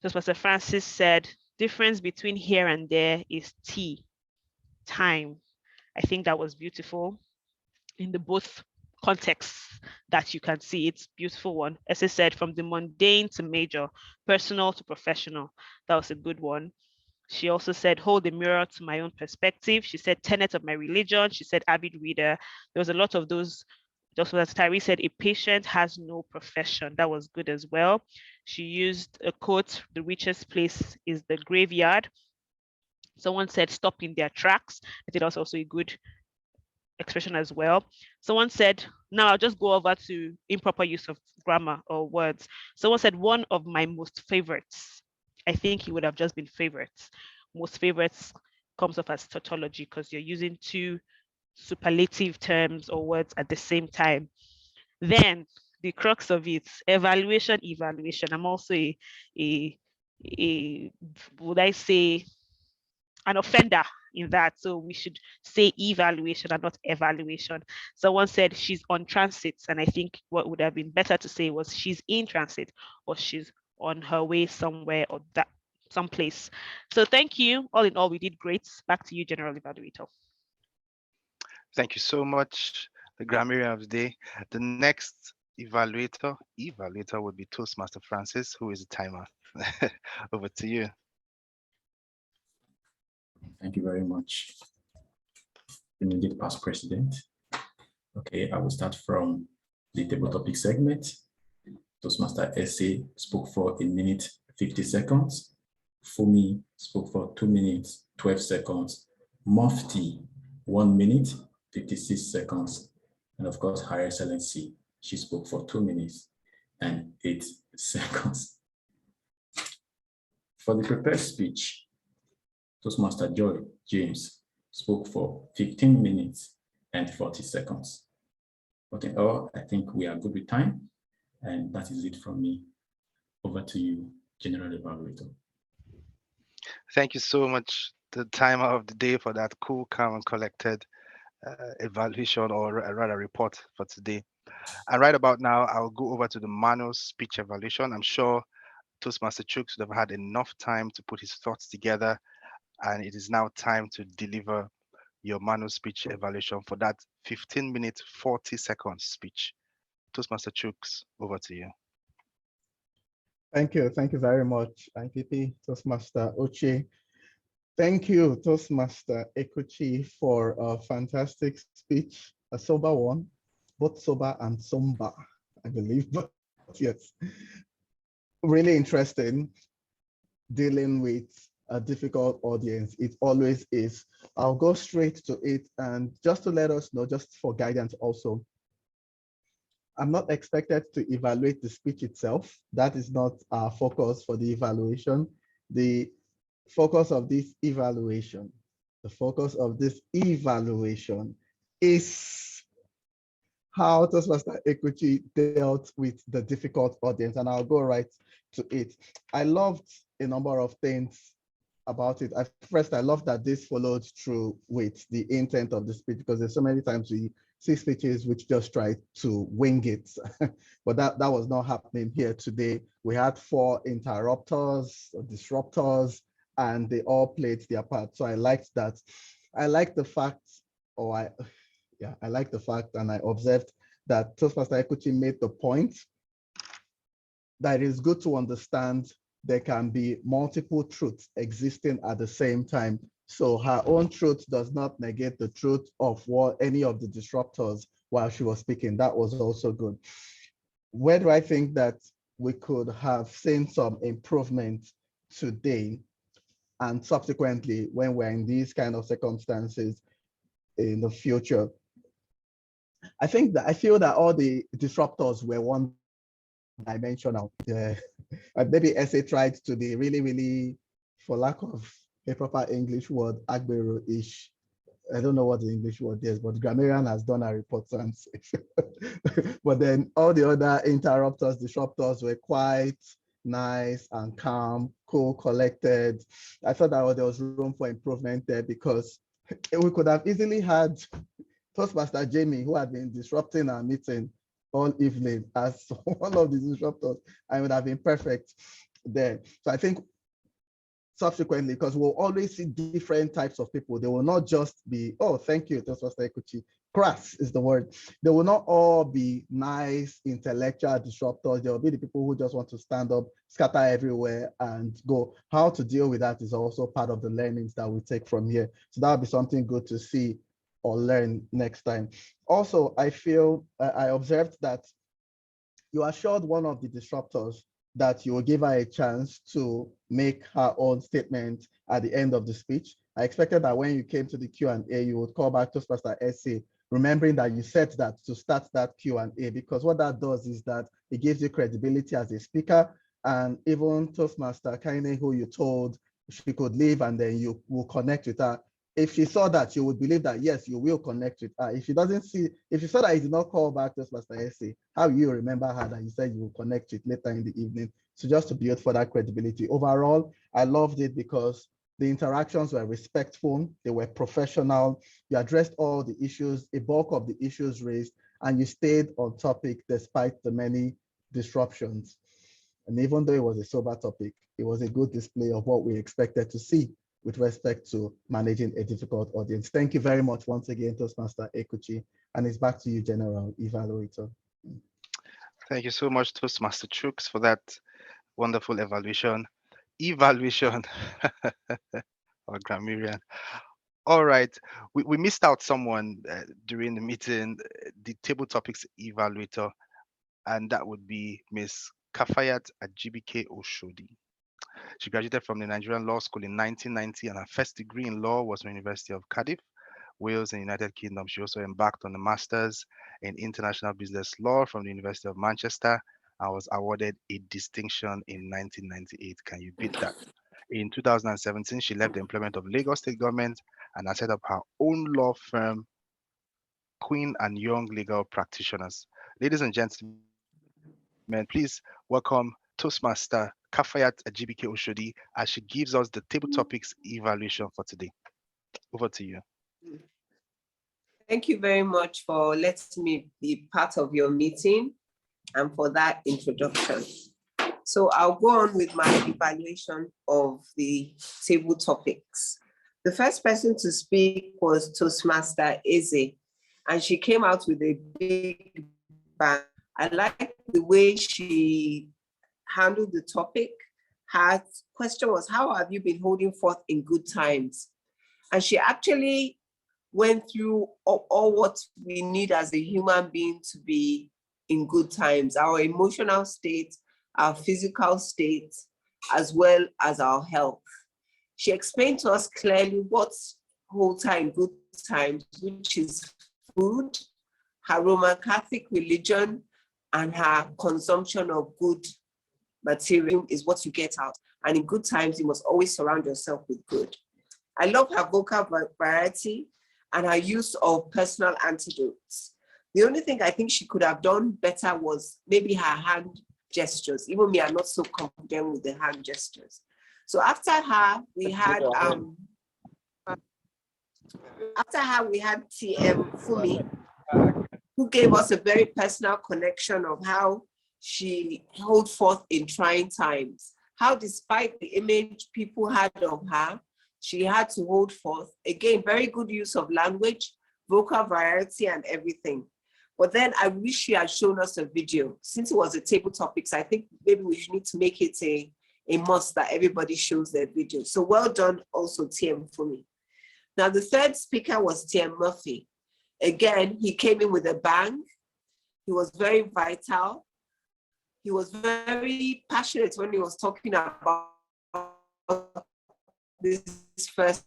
Toastmaster Francis said, difference between here and there is T, time. I think that was beautiful in the both contexts that you can see. It's beautiful one. As I said, from the mundane to major, personal to professional. That was a good one. She also said, hold the mirror to my own perspective. She said, tenet of my religion. She said, avid reader. There was a lot of those. Just as Tyree said, a patient has no profession. That was good as well. She used a quote, the richest place is the graveyard. Someone said, stop in their tracks. I think that's also a good expression as well. Someone said, now I'll just go over to improper use of grammar or words. Someone said, one of my most favorites. I think it would have just been favorites. Most favorites comes off as tautology because you're using 2 superlative terms or words at the same time. Then the crux of it, evaluation. I'm also a would I say, an offender in that. So we should say evaluation and not evaluation. Someone said she's on transit, and I think what would have been better to say was she's in transit or she's on her way somewhere or that someplace. So thank you. All in all, we did great. Back to you, General Evaluator. Thank you so much, the grammarian of the day. The next evaluator would be Toastmaster Francis, who is a timer. Over to you. Thank you very much, immediate past president. Okay, I will start from the table topic segment. Toastmaster Essay spoke for 1 minute 50 seconds. Fumi spoke for 2 minutes 12 seconds. Mufti 1 minute 56 seconds. And of course, Her Excellency, she spoke for 2 minutes and 8 seconds. For the prepared speech, Toastmaster Joy James spoke for 15 minutes and 40 seconds. Okay, I think we are good with time, and that is it from me. Over to you, General Evaluator. Thank you so much, the timer of the day, for that cool, calm, and collected evaluation, or rather report for today. And right about now, I'll go over to the manual speech evaluation. I'm sure Toastmaster Chooks would have had enough time to put his thoughts together, and it is now time to deliver your manual speech evaluation for that 15-minute, 40-second speech. Toastmaster Chooks, over to you. Thank you very much, IPP, Toastmaster Uche. Thank you, Toastmaster Ekuchi, for a fantastic speech, a sober one, both sober and somber, I believe, but yes. Really interesting, dealing with a difficult audience. It always is. I'll go straight to it, and just to let us know, just for guidance also, I'm not expected to evaluate the speech itself. That is not our focus for the evaluation. The focus of this evaluation is how Toastmaster Ekuchi dealt with the difficult audience, and I'll go right to it. I loved a number of things about it. First, I love that this followed through with the intent of the speech, because there's so many times we see speeches which just try to wing it, but that was not happening here today. We had 4 interrupters, disruptors, and they all played their part. So I liked that. I like the fact, I like the fact, and I observed that Toastmaster Ekuchi made the point that it is good to understand there can be multiple truths existing at the same time. So her own truth does not negate the truth of what any of the disruptors while she was speaking. That was also good. Where do I think that we could have seen some improvement today and subsequently when we're in these kind of circumstances in the future? I feel that all the disruptors were one-dimensional. Maybe SA tried to be really, for lack of a proper English word, Agbero-ish. I don't know what the English word is, but grammarian has done a report and but then all the other interrupters, disruptors were quite nice and calm, cool, collected. I thought that there was room for improvement there because we could have easily had Toastmaster Jamie, who had been disrupting our meeting all evening as one of the disruptors, I would have been perfect there. So I think subsequently, because we'll always see different types of people. They will not just be, oh, thank you, Toastmaster Ekuchi. Crass is the word. They will not all be nice, intellectual disruptors. There will be the people who just want to stand up, scatter everywhere and go. How to deal with that is also part of the learnings that we take from here. So that would be something good to see or learn next time. Also, I feel, I observed that you assured one of the disruptors that you will give her a chance to make her own statement at the end of the speech. I expected that when you came to the Q&A, you would call back Toastmaster SA, remembering that you said that to start that Q&A, because what that does is that it gives you credibility as a speaker. And even Toastmaster Kaine, who you told she could leave and then you will connect with her, if she saw that, you would believe that, yes, you will connect with her. If she doesn't see, if you saw that you did not call back Toastmaster SA, how will you remember her that you said you will connect with later in the evening? So just to build for that credibility. Overall, I loved it because the interactions were respectful, they were professional, you addressed all the issues, a bulk of the issues raised, and you stayed on topic despite the many disruptions. And even though it was a sober topic, it was a good display of what we expected to see with respect to managing a difficult audience. Thank you very much once again, Toastmaster Ekuchi, and it's back to you, General Evaluator. Thank you so much, Toastmaster Chooks, for that wonderful evaluation or grammarian. All right, we missed out someone during the meeting, the table topics evaluator, and that would be Miss Kafayat Ajibike Oshodi. She graduated from the Nigerian Law School in 1990, and her first degree in law was from the University of Cardiff, Wales, in the United Kingdom. She also embarked on a master's in international business law from the University of Manchester and was awarded a distinction in 1998. Can you beat that? In 2017, she left the employment of Lagos State government and has set up her own law firm, Queen and Young Legal Practitioners. Ladies and gentlemen, please welcome Toastmaster Kafayat Ajibike Oshodi as she gives us the table topics evaluation for today. Over to you. Thank you very much for letting me be part of your meeting and for that introduction. So I'll go on with my evaluation of the table topics. The first person to speak was Toastmaster Eze, and she came out with a big bang. I like the way she handled the topic. Her question was, how have you been holding forth in good times? And she actually went through all what we need as a human being to be in good times, our emotional state, our physical state, as well as our health. She explained to us clearly what's holds her in good times, which is food, her Roman Catholic religion, and her consumption of good material is what you get out. And in good times, you must always surround yourself with good. I love her vocal variety and her use of personal antidotes. The only thing I think she could have done better was maybe her hand gestures. Even me, I'm not so confident with the hand gestures. So after her, we had TM Fumi, who gave us a very personal connection of how she held forth in trying times. How despite the image people had of her, she had to hold forth. Again, very good use of language, vocal variety and everything. But then I wish she had shown us a video. Since it was a table topics, I think maybe we need to make it a must that everybody shows their video. So well done also, TM, for me. Now, the third speaker was Tim Murphy. Again, he came in with a bang. He was very vital. He was very passionate when he was talking about this first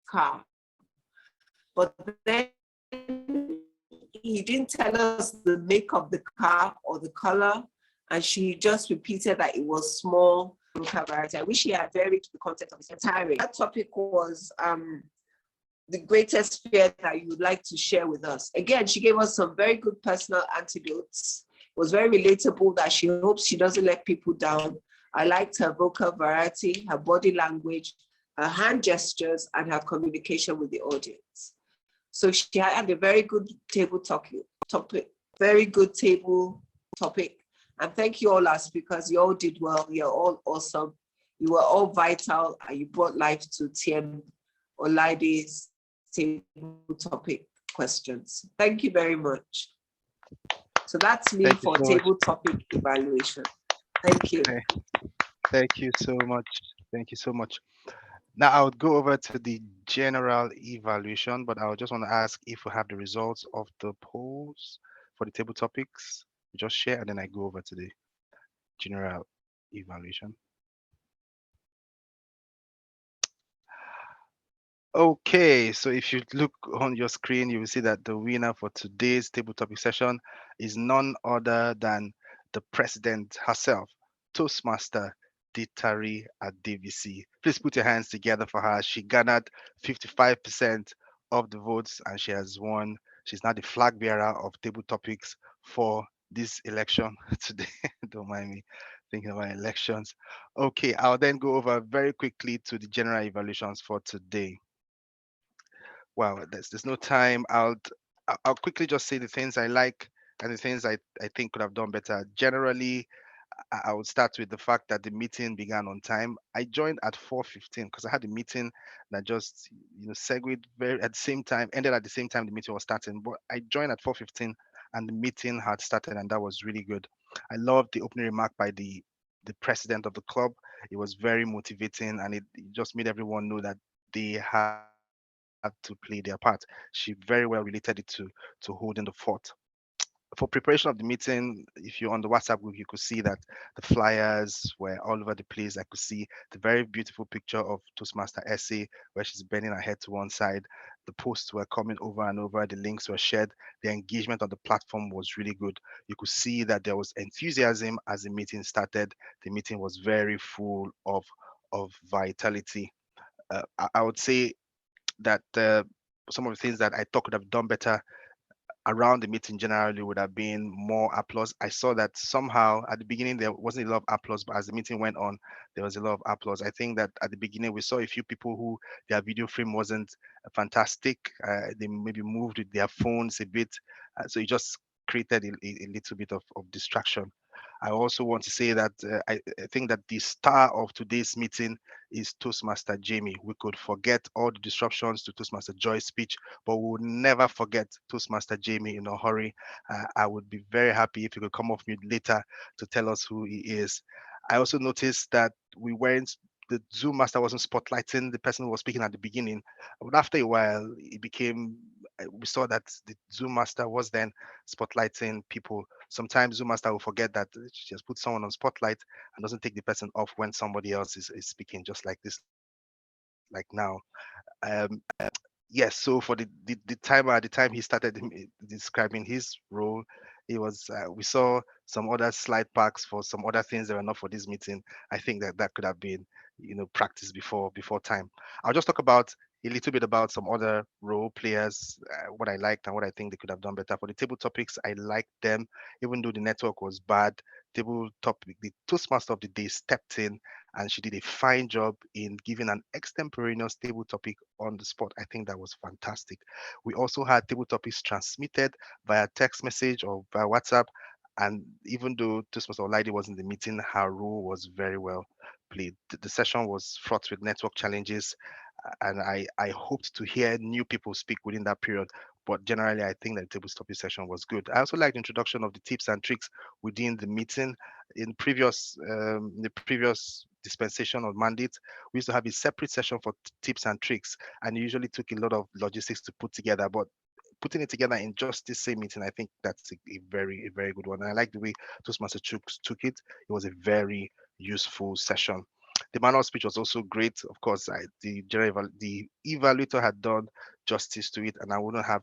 car. But then he didn't tell us the make of the car or the color, and she just repeated that it was small. I wish he had varied the content of his entire. That topic was the greatest fear that you would like to share with us. Again, she gave us some very good personal antidotes. It was very relatable that she hopes she doesn't let people down. I liked her vocal variety, her body language, her hand gestures, and her communication with the audience. So she had a very good table topic, very good table topic. And thank you all our speakers. You all did well. You're all awesome. You were all vital, and you brought life to TM Olaide's table topic questions. Thank you very much. So that's me for table topic evaluation. Thank you. Okay. Thank you so much. Thank you so much. Now I would go over to the general evaluation, but I just want to ask if we have the results of the polls for the table topics. Just share, and then I go over to the general evaluation. Okay, so if you look on your screen, you will see that the winner for today's table topic session is none other than the president herself, Toastmaster Ditari Adebisi. Please put your hands together for her. She garnered 55% of the votes, and she has won. She's now the flag bearer of table topics for this election today. Don't mind me thinking about elections. Okay, I'll then go over very quickly to the general evaluations for today. Wow, there's no time. I'll quickly just say the things I like and the things I think could have done better. Generally, I would start with the fact that the meeting began on time. I joined at 4:15 because I had a meeting that just segued very at the same time, ended at the same time the meeting was starting. But I joined at 4:15 and the meeting had started, and that was really good. I loved the opening remark by the president of the club. It was very motivating, and it just made everyone know that they had to play their part. She very well related it to holding the fort. For preparation of the meeting, if you're on the WhatsApp group, you could see that the flyers were all over the place. I could see the very beautiful picture of Toastmaster Essay where she's bending her head to one side. The posts were coming over and over. The links were shared. The engagement on the platform was really good. You could see that there was enthusiasm as the meeting started. The meeting was very full of vitality. I would say that some of the things that I thought could have done better around the meeting generally would have been more applause. I saw that somehow at the beginning there wasn't a lot of applause, but as the meeting went on, there was a lot of applause. I think that at the beginning we saw a few people who their video frame wasn't fantastic. They maybe moved with their phones a bit, so it just created a little bit of distraction. I also want to say that I think that the star of today's meeting is Toastmaster Jamie. We could forget all the disruptions to Toastmaster Joy's speech, but we would never forget Toastmaster Jamie in a hurry. I would be very happy if you could come off mute later to tell us who he is. I also noticed that the Zoom master wasn't spotlighting the person who was speaking at the beginning, but after a while, we saw that the Zoom master was then spotlighting people. Sometimes Zoom master will forget that she just put someone on spotlight and doesn't take the person off when somebody else is speaking, just like this, like now. Yes, so for the timer, at the time he started describing his role, we saw some other slide packs for some other things that were not for this meeting. I think that could have been practiced before time. I'll just talk about a little bit about some other role players, what I liked and what I think they could have done better. For the table topics, I liked them, even though the network was bad. Table topic, the Toastmaster of the day stepped in and she did a fine job in giving an extemporaneous table topic on the spot. I think that was fantastic. We also had table topics transmitted via text message or via WhatsApp. And even though Toastmaster Olaide was in the meeting, her role was very well played. The session was fraught with network challenges, and I hoped to hear new people speak within that period. but generally, I think that the table topic session was good. I also like the introduction of the tips and tricks within the meeting. In the previous dispensation of mandates, we used to have a separate session for tips and tricks, and it usually took a lot of logistics to put together. But putting it together in just this same meeting, I think that's a very good one. And I like the way Toastmaster took it. It was a very useful session. The manual speech was also great. Of course, the evaluator had done justice to it, and I wouldn't have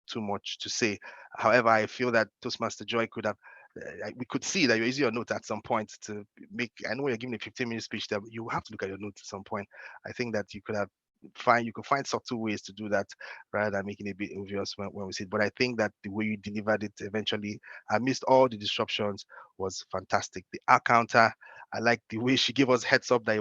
too much to say. However, I feel that Toastmaster Joy could have, we could see that you're using your notes at some point to make, I know you're giving a 15-minute speech, that you have to look at your notes at some point. I think that you could find subtle ways to do that rather than making it a bit obvious when we see it. But I think that the way you delivered it eventually, amidst all the disruptions, was fantastic. The R counter, I like the way she gave us heads up that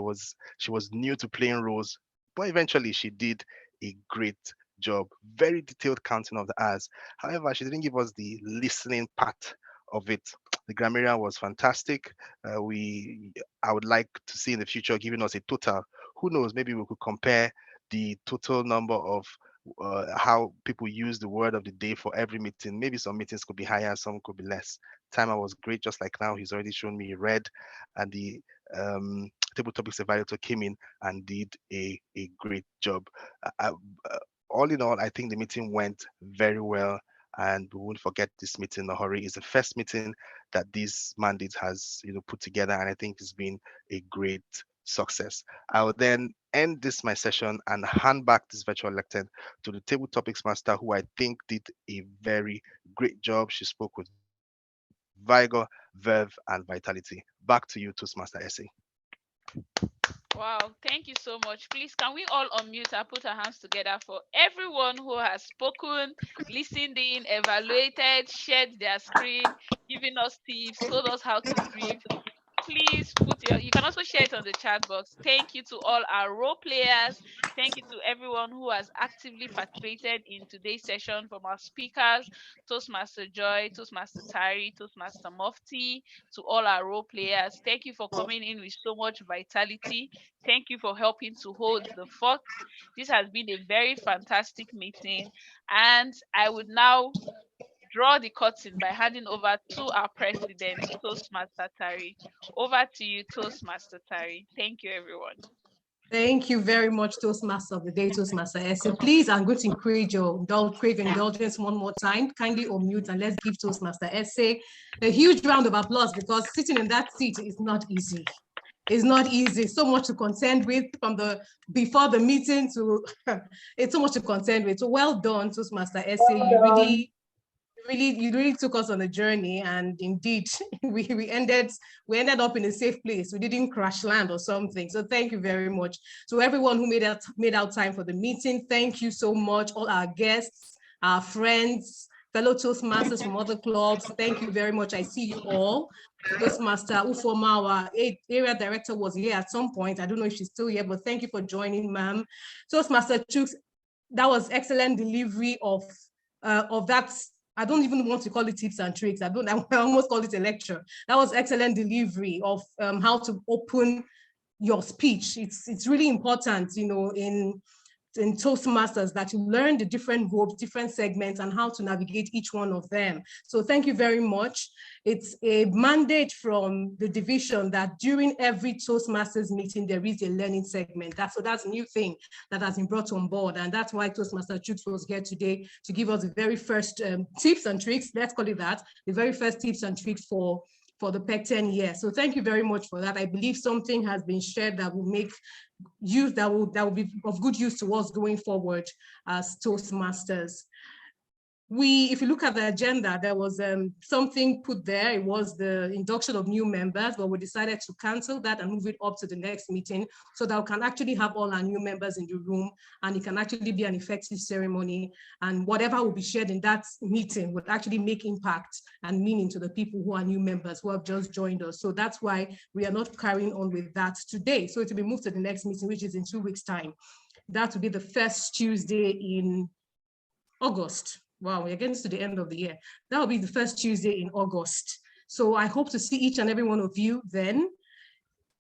she was new to playing roles, but eventually she did a great job. Very detailed counting of the R's. However, she didn't give us the listening part of it. The grammarian was fantastic. I would like to see in the future giving us a total. Who knows, maybe we could compare the total number of how people use the word of the day for every meeting. Maybe some meetings could be higher, some could be less. Timer was great, just like now. He's already shown me red, and the table topics evaluator came in and did a great job. All in all, I think the meeting went very well, and we won't forget this meeting in a hurry. It's the first meeting that this mandate has put together, and I think it's been a great success. I will then end my session and hand back this virtual lectern to the table topics master, who I think did a very great job. She spoke with vigor, verve, and vitality. Back to you, Toastmaster Essay. Wow, thank you so much. Please, can we all unmute and put our hands together for everyone who has spoken, listened in, evaluated, shared their screen, given us tips, told us how to grieve. Please you can also share it on the chat box. Thank you to all our role players. Thank you to everyone who has actively participated in today's session, from our speakers, Toastmaster Joy, Toastmaster Tari, Toastmaster Mufti, to all our role players. Thank you for coming in with so much vitality. Thank you for helping to hold the fort. This has been a very fantastic meeting, and I would now draw the curtain by handing over to our president, Toastmaster Tari. Over to you, Toastmaster Tari. Thank you, everyone. Thank you very much, Toastmaster of the Day, Toastmaster Essay. Please, I'm going to encourage your crave indulgence one more time. Kindly unmute and let's give Toastmaster Essay a huge round of applause, because sitting in that seat is not easy. It's not easy. So much to contend with from before the meeting to it's so much to contend with. So well done, Toastmaster Essay. You really took us on a journey, and indeed we ended up in a safe place. We didn't crash land or something. So thank you very much to everyone who made out time for the meeting. Thank you so much, all our guests, our friends, fellow Toastmasters from other clubs. Thank you very much. I see you all. Toastmaster Ufoma, our area director, was here at some point. I don't know if she's still here, but thank you for joining, ma'am. Toastmaster Chooks, that was excellent delivery of that. I don't even want to call it tips and tricks. I almost call it a lecture. That was excellent delivery of how to open your speech. It's really important, in Toastmasters, that you learn the different groups, different segments, and how to navigate each one of them. So thank you very much. It's a mandate from the division that during every Toastmasters meeting, there is a learning segment. That's a new thing that has been brought on board. And that's why Toastmaster Chooks was here today to give us the very first tips and tricks, let's call it that, the very first tips and tricks for the Pecten year. So thank you very much for that. I believe something has been shared that will make use, that will be of good use to us going forward as Toastmasters. If you look at the agenda, there was something put there. It was the induction of new members, but we decided to cancel that and move it up to the next meeting so that we can actually have all our new members in the room, and it can actually be an effective ceremony, and whatever will be shared in that meeting would actually make impact and meaning to the people who are new members who have just joined us. So that's why we are not carrying on with that today. So it will be moved to the next meeting, which is in 2 weeks' time. That will be the first Tuesday in August. Wow, we're getting to the end of the year. That will be the first Tuesday in August. So I hope to see each and every one of you then.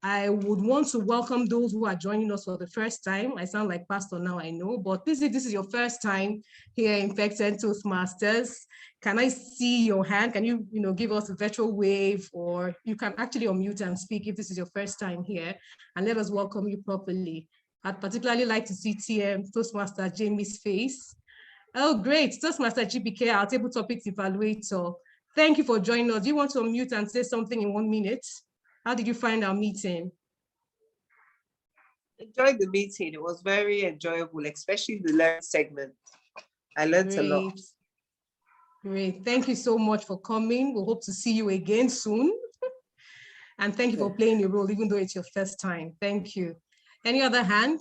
I would want to welcome those who are joining us for the first time. I sound like pastor now, I know, but this is your first time here in Pecten Toastmasters. Can I see your hand? Can you, give us a virtual wave, or you can actually unmute and speak if this is your first time here, and let us welcome you properly. I'd particularly like to see TM Toastmaster Jamie's face. Oh, great. Toastmaster GPK, our table topics evaluator. Thank you for joining us. Do you want to unmute and say something in 1 minute? How did you find our meeting? Enjoyed the meeting. It was very enjoyable, especially the learning segment. I learned a lot. Great. Thank you so much for coming. We'll hope to see you again soon. And thank you for playing your role, even though it's your first time. Thank you. Any other hand?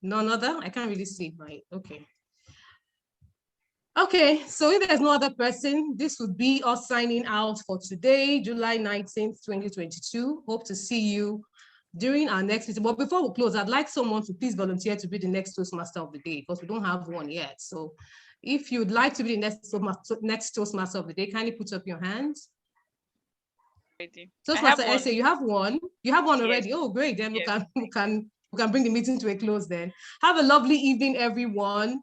None other? I can't really see. Right. Okay. Okay, so if there's no other person, this would be us signing out for today, July 19th, 2022. Hope to see you during our next meeting. But before we close, I'd like someone to please volunteer to be the next Toastmaster of the day, because we don't have one yet. So if you'd like to be the next Toastmaster of the day, kindly put up your hands. Toastmaster Essay, you have one? You have one already? Yes. Oh, great. Then we can bring the meeting to a close then. Have a lovely evening, everyone.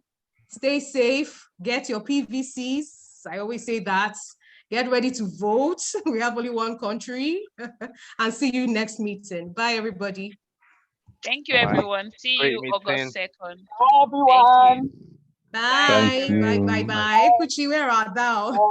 Stay safe, get your PVCs. I always say that. Get ready to vote. We have only one country. And see you next meeting. Bye, everybody. Thank you, everyone. See you August 2nd. Bye, everyone. Bye. Bye. Bye. Bye. Kuchi, where art thou?